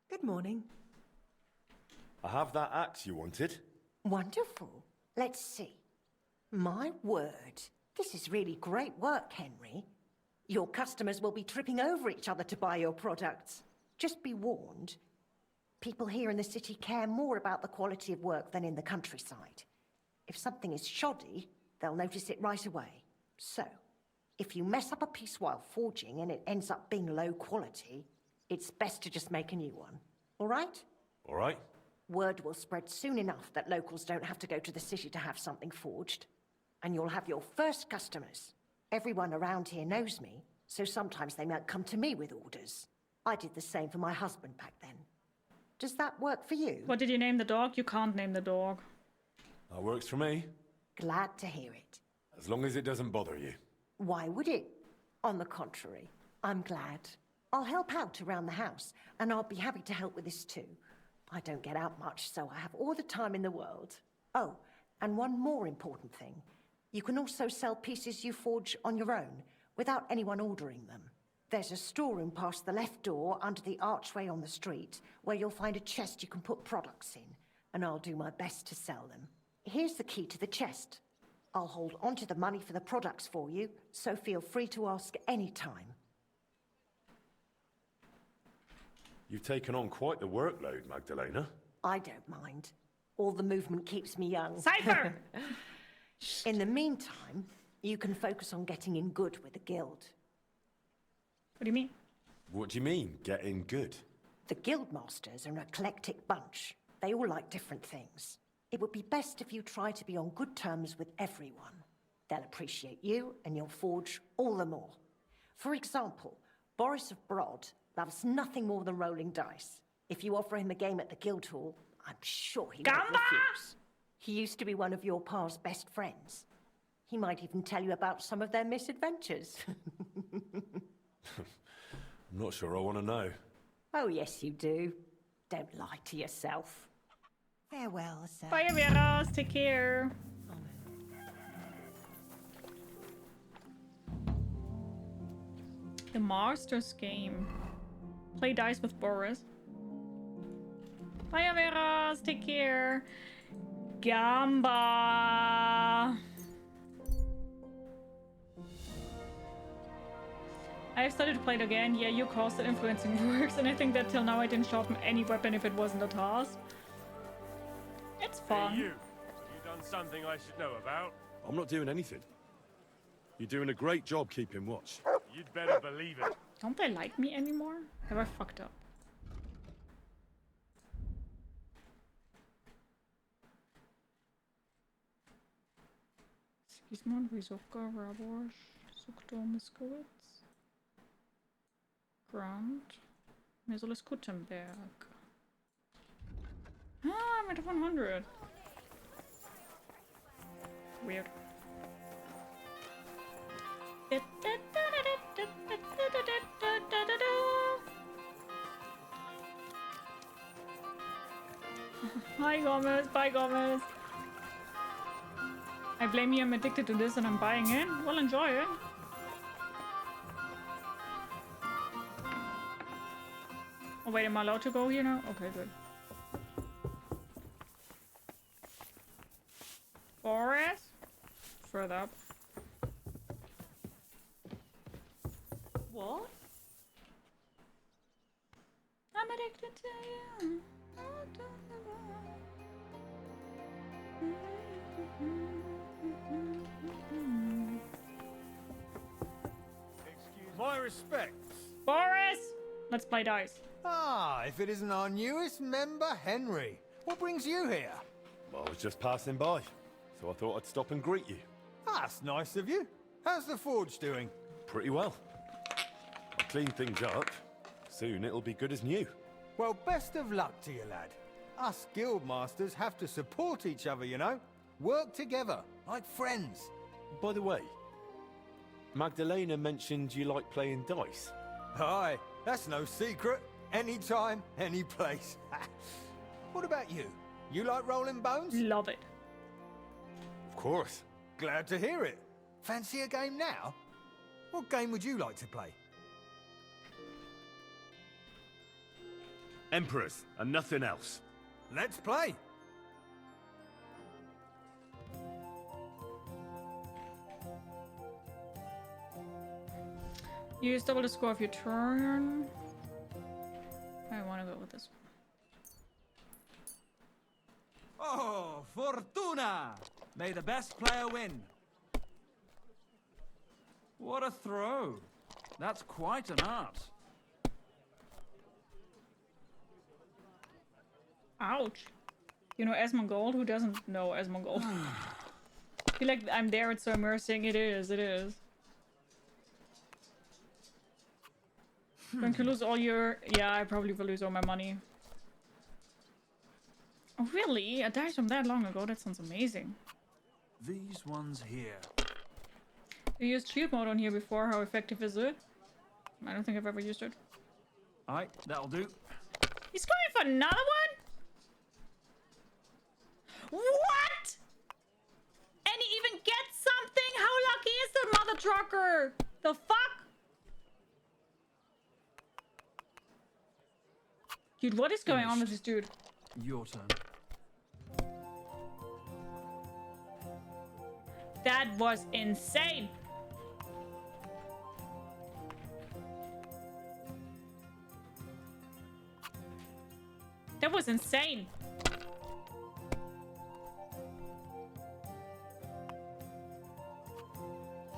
Good morning. I have that axe you wanted. Wonderful. Let's see. My word. This is really great work, Henry. Your customers will be tripping over each other to buy your products. Just be warned. People here in the city care more about the quality of work than in the countryside. If something is shoddy, they'll notice it right away. So, if you mess up a piece while forging and it ends up being low quality, it's best to just make a new one. All right? All right. Word will spread soon enough that locals don't have to go to the city to have something forged. And you'll have your first customers. Everyone around here knows me, so sometimes they might come to me with orders. I did the same for my husband back then. Does that work for you? What did you name the dog? You can't name the dog. That works for me, Glad to hear it. as long as it doesn't bother you. Why would it? On the contrary, I'm glad. I'll help out around the house, and I'll be happy to help with this too. I don't get out much, so I have all the time in the world. Oh, and one more important thing. You can also sell pieces you forge on your own, without anyone ordering them. There's a storeroom past the left door under the archway on the street, where you'll find a chest you can put products in, and I'll do my best to sell them. Here's the key to the chest. I'll hold onto the money for the products for you, so feel free to ask any time. You've taken on quite the workload, Magdalena. I don't mind. All the movement keeps me young. Cypher! In the meantime, you can focus on getting in good with the guild. What do you mean? What do you mean, getting good? The guild masters are an eclectic bunch. They all like different things. It would be best if you try to be on good terms with everyone. They'll appreciate you, and you'll forge all the more. For example, Boris of Brod loves nothing more than rolling dice. If you offer him a game at the guild hall, I'm sure he won't refuse. He used to be one of your pa's best friends. He might even tell you about some of their misadventures. I'm not sure I want to know. Oh, yes, you do. Don't lie to yourself. Farewell, sir. Bye, Veras. Take care. The Masters game. Play dice with Boris. Bye, Veras. Take care. Gamba. I've started to play it again. Yeah, you caused that influencing works, and I think that till now I didn't sharpen any weapon if it wasn't a task. It's fun. Hey, you done something I should know about? I'm not doing anything. You're doing a great job keeping watch. You'd better believe it. Don't they like me anymore? Have I fucked up? Sigismund, Wisowka, Rabosch, Sukto, Miskowitz, Grant, Mesolis Kuttenberg. Ah, I'm at 100. Weird. Hi Gomez, bye Gomez. I blame you, I'm addicted to this and I'm buying it. Well, enjoy it. Oh wait, am I allowed to go here now? Okay, good. Forest? Further up. What? I'm addicted to you. Excuse my respects. Boris! Let's play dice. Ah, if it isn't our newest member, Henry. What brings you here? Well, I was just passing by, so I thought I'd stop and greet you. That's nice of you. How's the forge doing? Pretty well. I cleaned things up. Soon it'll be good as new. Well, best of luck to you, lad. Us guild masters have to support each other, you know? Work together, like friends. By the way, Magdalena mentioned you like playing dice. Aye, that's no secret. Anytime, any place. What about you? You like rolling bones? Love it. Of course. Glad to hear it. Fancy a game now? What game would you like to play? Emperors, and nothing else. Let's play. Use double the score of your turn. I want to go with this one. Oh, Fortuna! May the best player win. What a throw. That's quite an art. Ouch. You know Asmongold? Who doesn't know Asmongold? I feel like I'm there, it's so immersing. It is, it is. Going to lose all your... Yeah, I probably will lose all my money. Oh, really? I died from that long ago? That sounds amazing. These ones here. You used shield mode on here before. How effective is it? I don't think I've ever used it. Alright, that'll do. He's going for another one? What? And he even gets something? How lucky is the mother trucker? The fuck? Dude, what is going on with this dude? Your turn. That was insane. That was insane.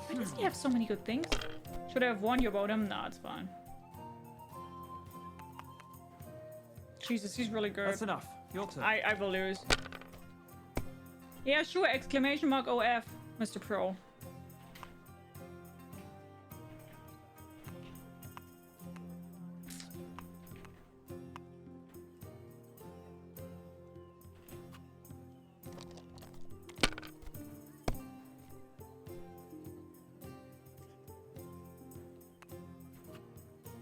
Why does he have so many good things? Should I have warned you about him? Nah, it's fine. Jesus, he's really good. That's enough. Your turn. I will lose. Yeah, sure. Exclamation mark OF, Mr. Pro.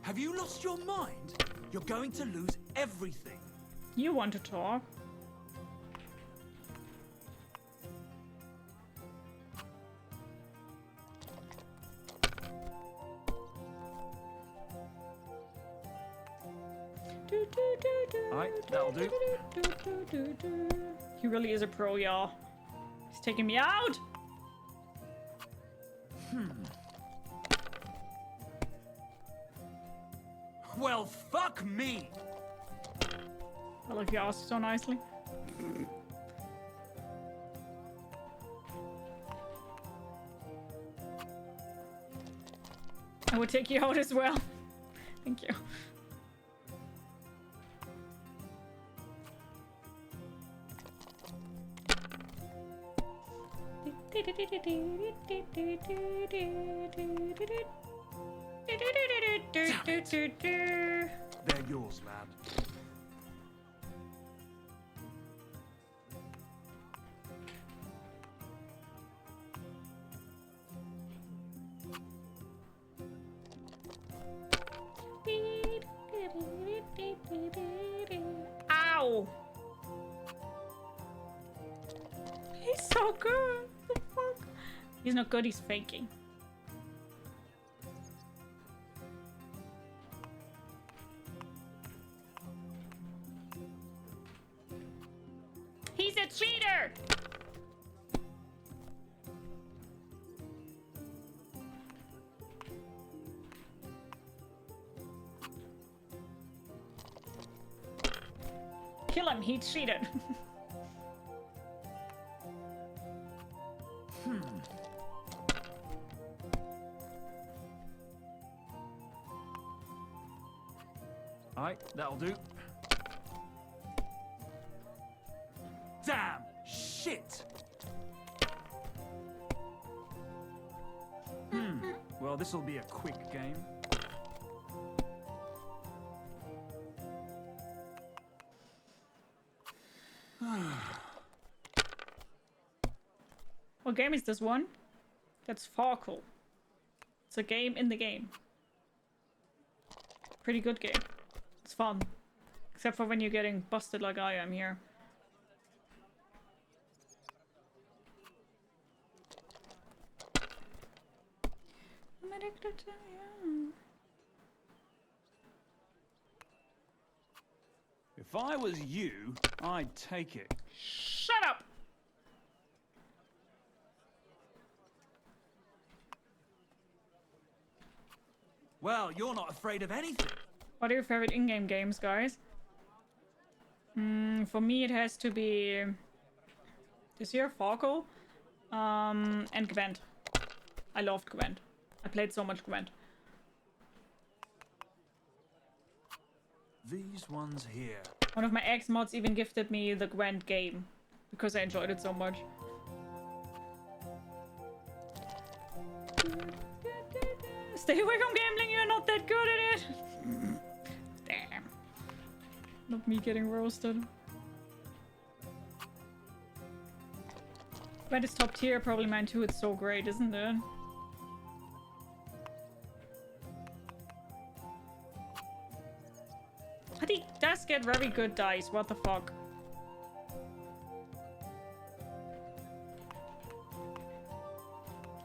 Have you lost your mind? You're going to lose everything. You want to talk? Alright, that'll do. He really is a pro, y'all. He's taking me out. Well, fuck me. I like you asked so nicely. I would take you out as well. Thank you. They're yours, lad. Ow! He's so good. What the fuck? He's not good, he's faking. He's a cheater! Kill him, he cheated. Alright, that'll do. Damn! Shit! Well, this'll be a quick game. What game is this one? That's far cool. It's a game in the game. Pretty good game. It's fun. Except for when you're getting busted like I am here. If I was you, I'd take it. Shut up! Well, you're not afraid of anything. What are your favorite in-game games, guys? For me, it has to be this year, Farco, and Gwent. I loved Gwent. I played so much Gwent. These ones here. One of my ex-mods even gifted me the Gwent game because I enjoyed it so much. Stay away from gambling, you're not that good at it! Damn. Not me getting roasted. But it's top tier, probably mine too. It's so great, isn't it? But he does get very good dice. What the fuck?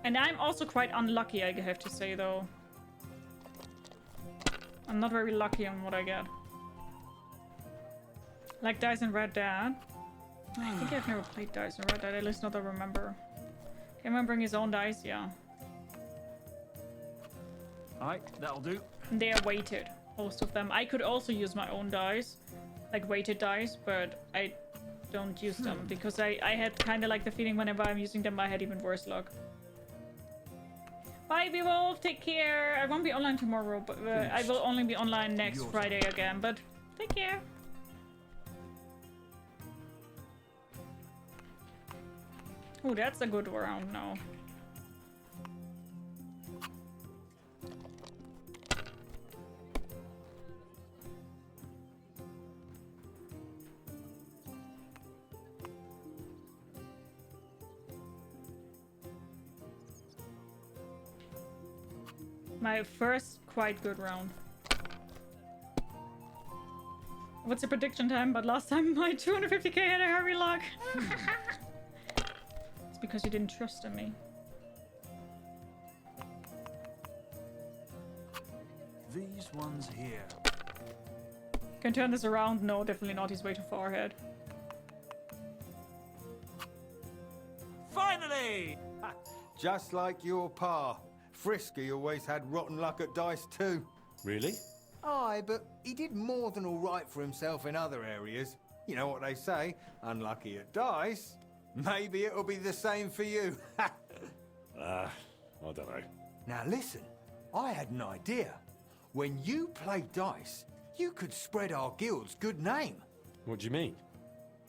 And I'm also quite unlucky, I have to say, though. I'm not very lucky on what I get. Like dice in Red Dead. I think I've never played dice in Red Dead, at least not that I remember. Can man bring his own dice? Yeah. Alright, that'll do. And they are weighted, most of them. I could also use my own dice, like weighted dice, but I don't use them because I had kind of like the feeling whenever I'm using them, I had even worse luck. Bye, Beowulf. Take care. I won't be online tomorrow, but I will only be online next Friday again. But take care. Oh, that's a good round now. My first quite good round. What's your prediction time? But last time my 250k had a heavy luck. It's because you didn't trust in me. These ones here. Can turn this around? No, definitely not. He's way too far ahead. Finally! Just like your pa. Frisky always had rotten luck at dice too. Really? Aye, but he did more than all right for himself in other areas. You know what they say, unlucky at dice. Maybe it'll be the same for you. I don't know. Now listen, I had an idea. When you play dice, you could spread our guild's good name. What do you mean?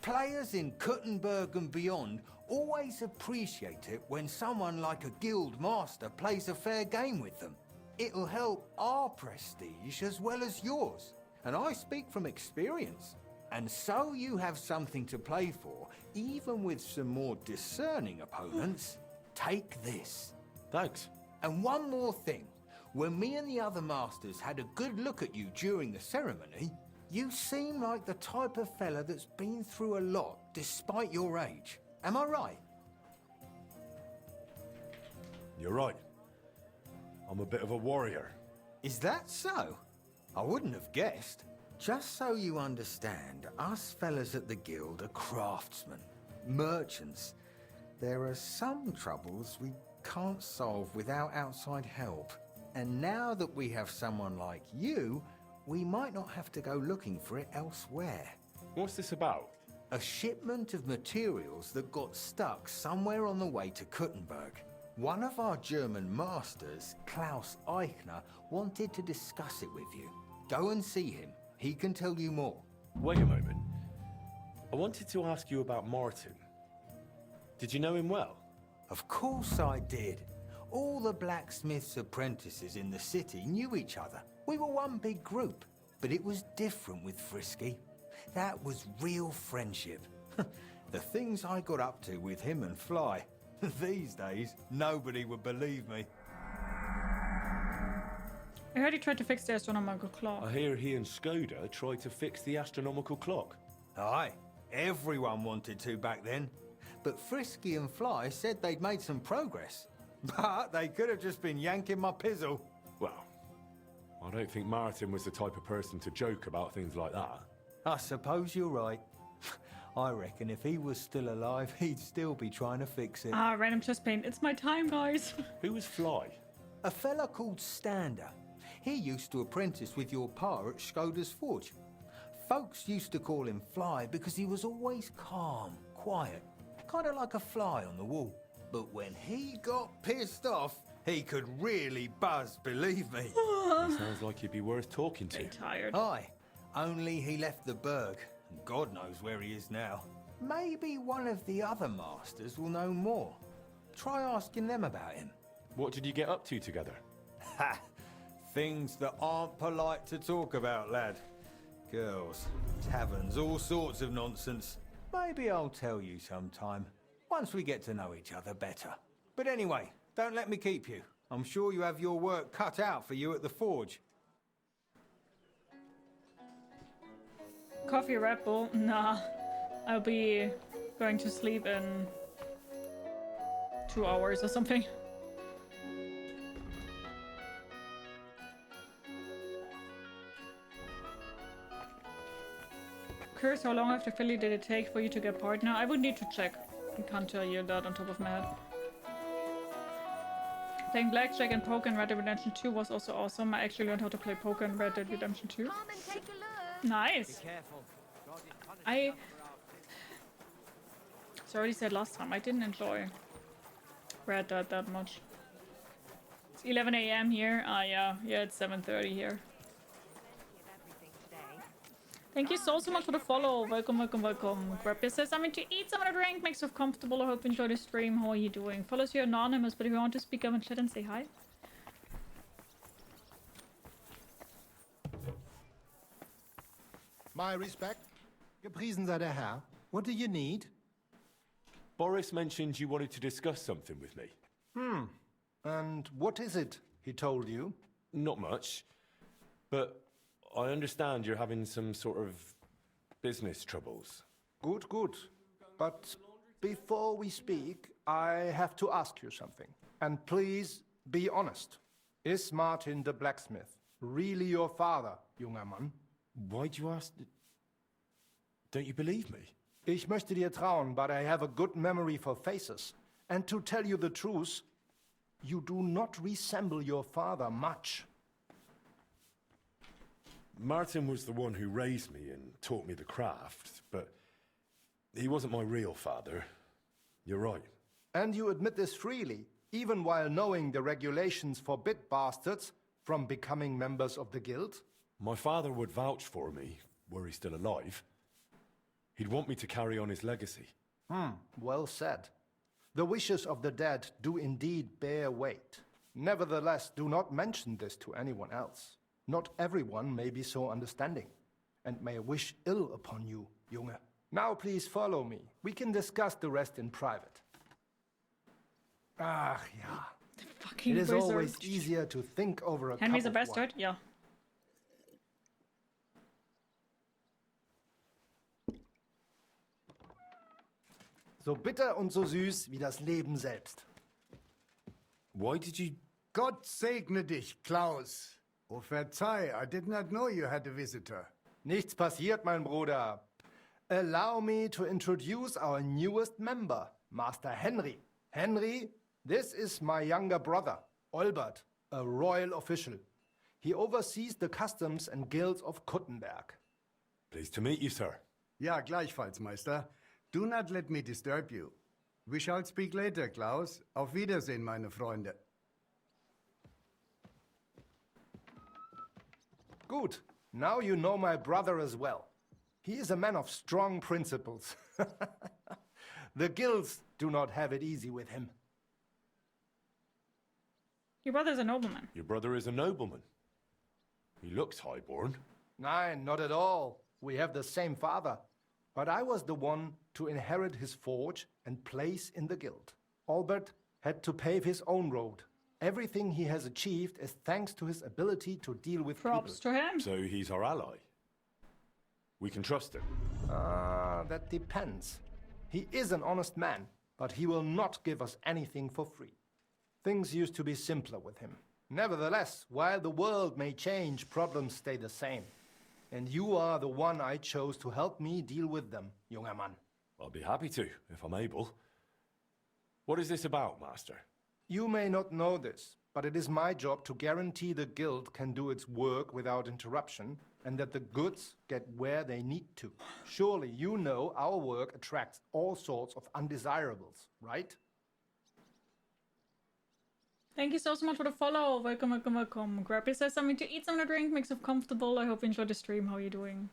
Players in Kuttenberg and beyond always appreciate it when someone like a guild master plays a fair game with them. It'll help our prestige as well as yours. And I speak from experience. And so you have something to play for, even with some more discerning opponents. Take this. Thanks. And one more thing. When me and the other masters had a good look at you during the ceremony, you seem like the type of fella that's been through a lot despite your age. Am I right? You're right. I'm a bit of a warrior. Is that so? I wouldn't have guessed. Just so you understand, us fellas at the guild are craftsmen, merchants. There are some troubles we can't solve without outside help. And now that we have someone like you, we might not have to go looking for it elsewhere. What's this about? A shipment of materials that got stuck somewhere on the way to Kuttenberg. One of our German masters, Klaus Eichner, wanted to discuss it with you. Go and see him. He can tell you more. Wait a moment. I wanted to ask you about Martin. Did you know him well? Of course I did. All the blacksmith's apprentices in the city knew each other. We were one big group, but it was different with Frisky. That was real friendship. The things I got up to with him and Fly. These days, nobody would believe me. I heard he tried to fix the astronomical clock. I hear he and Skoda tried to fix the astronomical clock. Aye, everyone wanted to back then. But Frisky and Fly said they'd made some progress. But they could have just been yanking my pizzle. Well, I don't think Martin was the type of person to joke about things like that. I suppose you're right. I reckon if he was still alive, he'd still be trying to fix it. Ah, random chest pain. It's my time, guys. Who was Fly? A fella called Stander. He used to apprentice with your pa at Skoda's Forge. Folks used to call him Fly because he was always calm, quiet, kind of like a fly on the wall. But when he got pissed off, he could really buzz, believe me. He sounds like he'd be worth talking to. I'm tired. Aye, only he left the burg. God knows where he is now. Maybe one of the other masters will know more. Try asking them about him. What did you get up to together? Ha! Things that aren't polite to talk about, lad. Girls, taverns, all sorts of nonsense. Maybe I'll tell you sometime, once we get to know each other better. But anyway, don't let me keep you. I'm sure you have your work cut out for you at the forge. Coffee, Red Bull? Nah. I'll be going to sleep in 2 hours or something. Curious, how long after Philly did it take for you to get partner? I would need to check. I can't tell you that on top of my head. Playing blackjack and poker in Red Dead Redemption 2 was also awesome. I actually learned how to play poker in Red Dead Redemption 2. Nice! I already said last time, I didn't enjoy Red Dead that much. It's 11 AM here. Ah, yeah, it's 7:30 here. Thank you so much for the follow. Welcome, welcome, welcome. Grab yourself something to eat, some of the drink, makes you comfortable. I hope you enjoy the stream. How are you doing? Follows you anonymous, but if you want to speak up in chat and say hi. My respect. Gepriesen sei der Herr. What do you need? Boris mentioned you wanted to discuss something with me. And what is it he told you? Not much, but I understand you're having some sort of business troubles. Good, good. But before we speak, I have to ask you something. And please be honest. Is Martin the blacksmith really your father, junger Mann? Why do you ask? Don't you believe me? Ich möchte dir trauen, but I have a good memory for faces. And to tell you the truth, you do not resemble your father much. Martin was the one who raised me and taught me the craft, but he wasn't my real father. You're right. And you admit this freely, even while knowing the regulations forbid bastards from becoming members of the guild? My father would vouch for me, were he still alive. He'd want me to carry on his legacy. Well said. The wishes of the dead do indeed bear weight. Nevertheless, do not mention this to anyone else. Not everyone may be so understanding, and may wish ill upon you, Junge. Now please follow me. We can discuss the rest in private. Ach ja. It is always easier to think over a Henry's cup a of bastard? wine. Yeah. So bitter und so süß wie das Leben selbst. Why did you... Gott segne dich, Klaus. Oh, verzeih, I did not know you had a visitor. Nichts passiert, mein Bruder. Allow me to introduce our newest member, Master Henry. Henry, this is my younger brother, Olbert, a royal official. He oversees the customs and guilds of Kuttenberg. Pleased to meet you, sir. Ja, gleichfalls, Meister. Do not let me disturb you. We shall speak later, Klaus. Auf Wiedersehen, meine Freunde. Good. Now you know my brother as well. He is a man of strong principles. The guilds do not have it easy with him. Your brother's a nobleman. Your brother is a nobleman. He looks highborn. Nein, not at all. We have the same father. But I was the one to inherit his forge and place in the guild. Albert had to pave his own road. Everything he has achieved is thanks to his ability to deal with Props people. to him. So he's our ally. We can trust him. That depends. He is an honest man, but he will not give us anything for free. Things used to be simpler with him. Nevertheless, while the world may change, problems stay the same. And you are the one I chose to help me deal with them, junger Mann. I'll be happy to, if I'm able. What is this about, Master? You may not know this, but it is my job to guarantee the guild can do its work without interruption, and that the goods get where they need to. Surely you know our work attracts all sorts of undesirables, right? Thank you so much for the follow. Welcome, welcome, welcome. Grab yourself something to eat, something to drink, makes you comfortable. I hope you enjoyed the stream. How are you doing?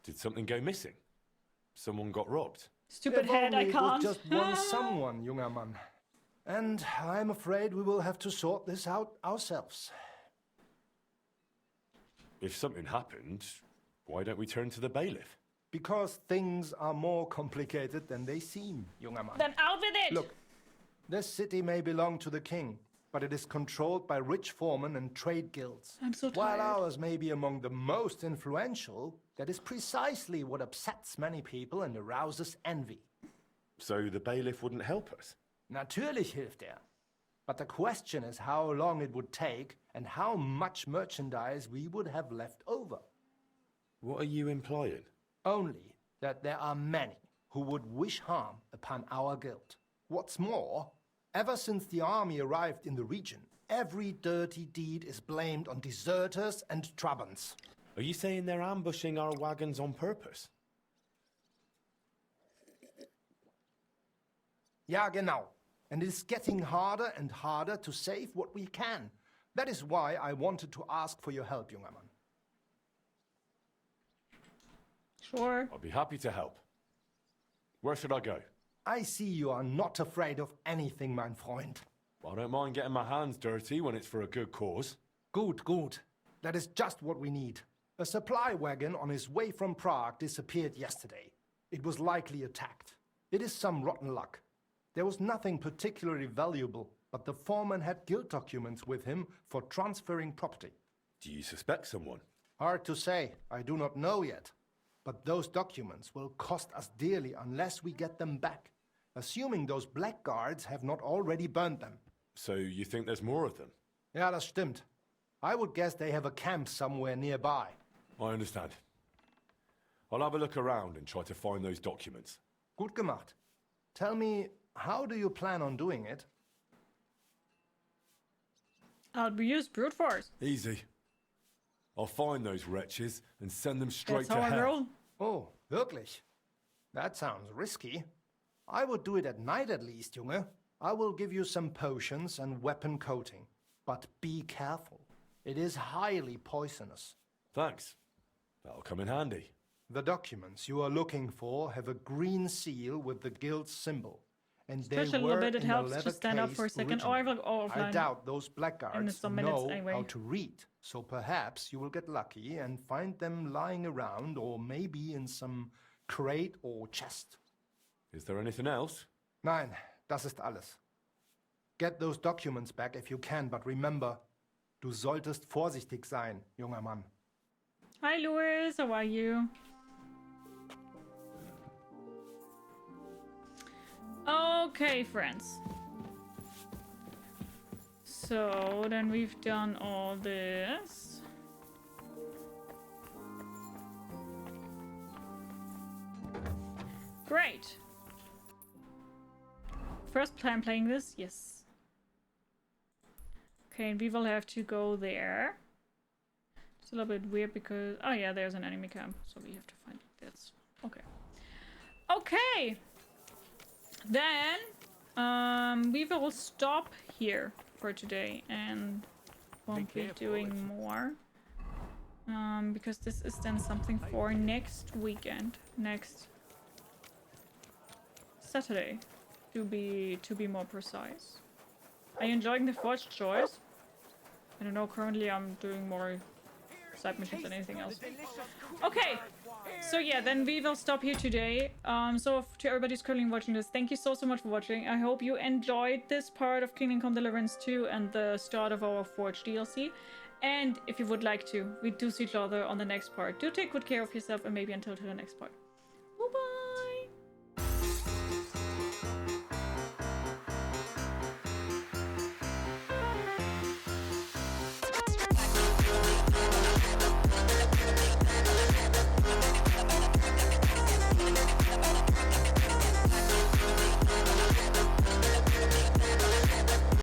Did something go missing? Someone got robbed? Stupid If head, I only it was can't. just one someone, junger Mann. And I'm afraid we will have to sort this out ourselves. if something happened, why don't we turn to the bailiff? Because things are more complicated than they seem, junger Mann. Then out with it! Look, this city may belong to the king, but it is controlled by rich foremen and trade guilds. I'm so While tired. ours may be among the most influential, that is precisely what upsets many people and arouses envy. So the bailiff wouldn't help us? Natürlich hilft er. But the question is how long it would take and how much merchandise we would have left over. What are you implying? Only that there are many who would wish harm upon our guild. What's more, ever since the army arrived in the region, every dirty deed is blamed on deserters and Trabants. Are you saying they're ambushing our wagons on purpose? Ja, genau. And it is getting harder and harder to save what we can. That is why I wanted to ask for your help, junger Mann. Sure. I'll be happy to help. Where should I go? I see you are not afraid of anything, mein Freund. I don't mind getting my hands dirty when it's for a good cause. Gut, gut. That is just what we need. A supply wagon on his way from Prague disappeared yesterday. It was likely attacked. It is some rotten luck. There was nothing particularly valuable, but the foreman had guild documents with him for transferring property. Do you suspect someone? Hard to say. I do not know yet. But those documents will cost us dearly unless we get them back, assuming those blackguards have not already burned them. So you think there's more of them? Ja, das stimmt. I would guess they have a camp somewhere nearby. I understand. I'll have a look around and try to find those documents. Gut gemacht. Tell me, how do you plan on doing it? I'll use brute force. Easy. I'll find those wretches and send them straight That's how to I hell. roll. Oh, wirklich? That sounds risky. I would do it at night at least, Junge. I will give you some potions and weapon coating. But be careful. It is highly poisonous. Thanks. That'll come in handy. The documents you are looking for have a green seal with the guild's symbol. And they Stretch a little were bit, it in a helps leather to stand up case for a second. Oh, originally. I will go offline. I doubt those in blackguards some minutes know anyway. how to read. So perhaps you will get lucky and find them lying around or maybe in some crate or chest. Is there anything else? Nein, das ist alles. Get those documents back if you can, but remember, du solltest vorsichtig sein, junger Mann. Hi, Louis. How are you? Okay, friends. So, then we've done all this. Great. First time playing this? Yes. Okay, and we will have to go there. It's a little bit weird because... Oh yeah, there's an enemy camp. So we have to find it. That's... Okay. Okay! Then, we will stop here for today and won't be doing more. Because this is then something for next weekend. Next Saturday, to be more precise. Are you enjoying the Forged Joys? I don't know, currently I'm doing more side missions than anything else. Okay, so yeah, then we will stop here today. So to everybody who's currently watching this, thank you so much for watching. I hope you enjoyed this part of Kingdom Come Deliverance II and the start of our Forge DLC. And if you would like to, we do see each other on the next part. Do take good care of yourself and maybe until the next part. Bye-bye!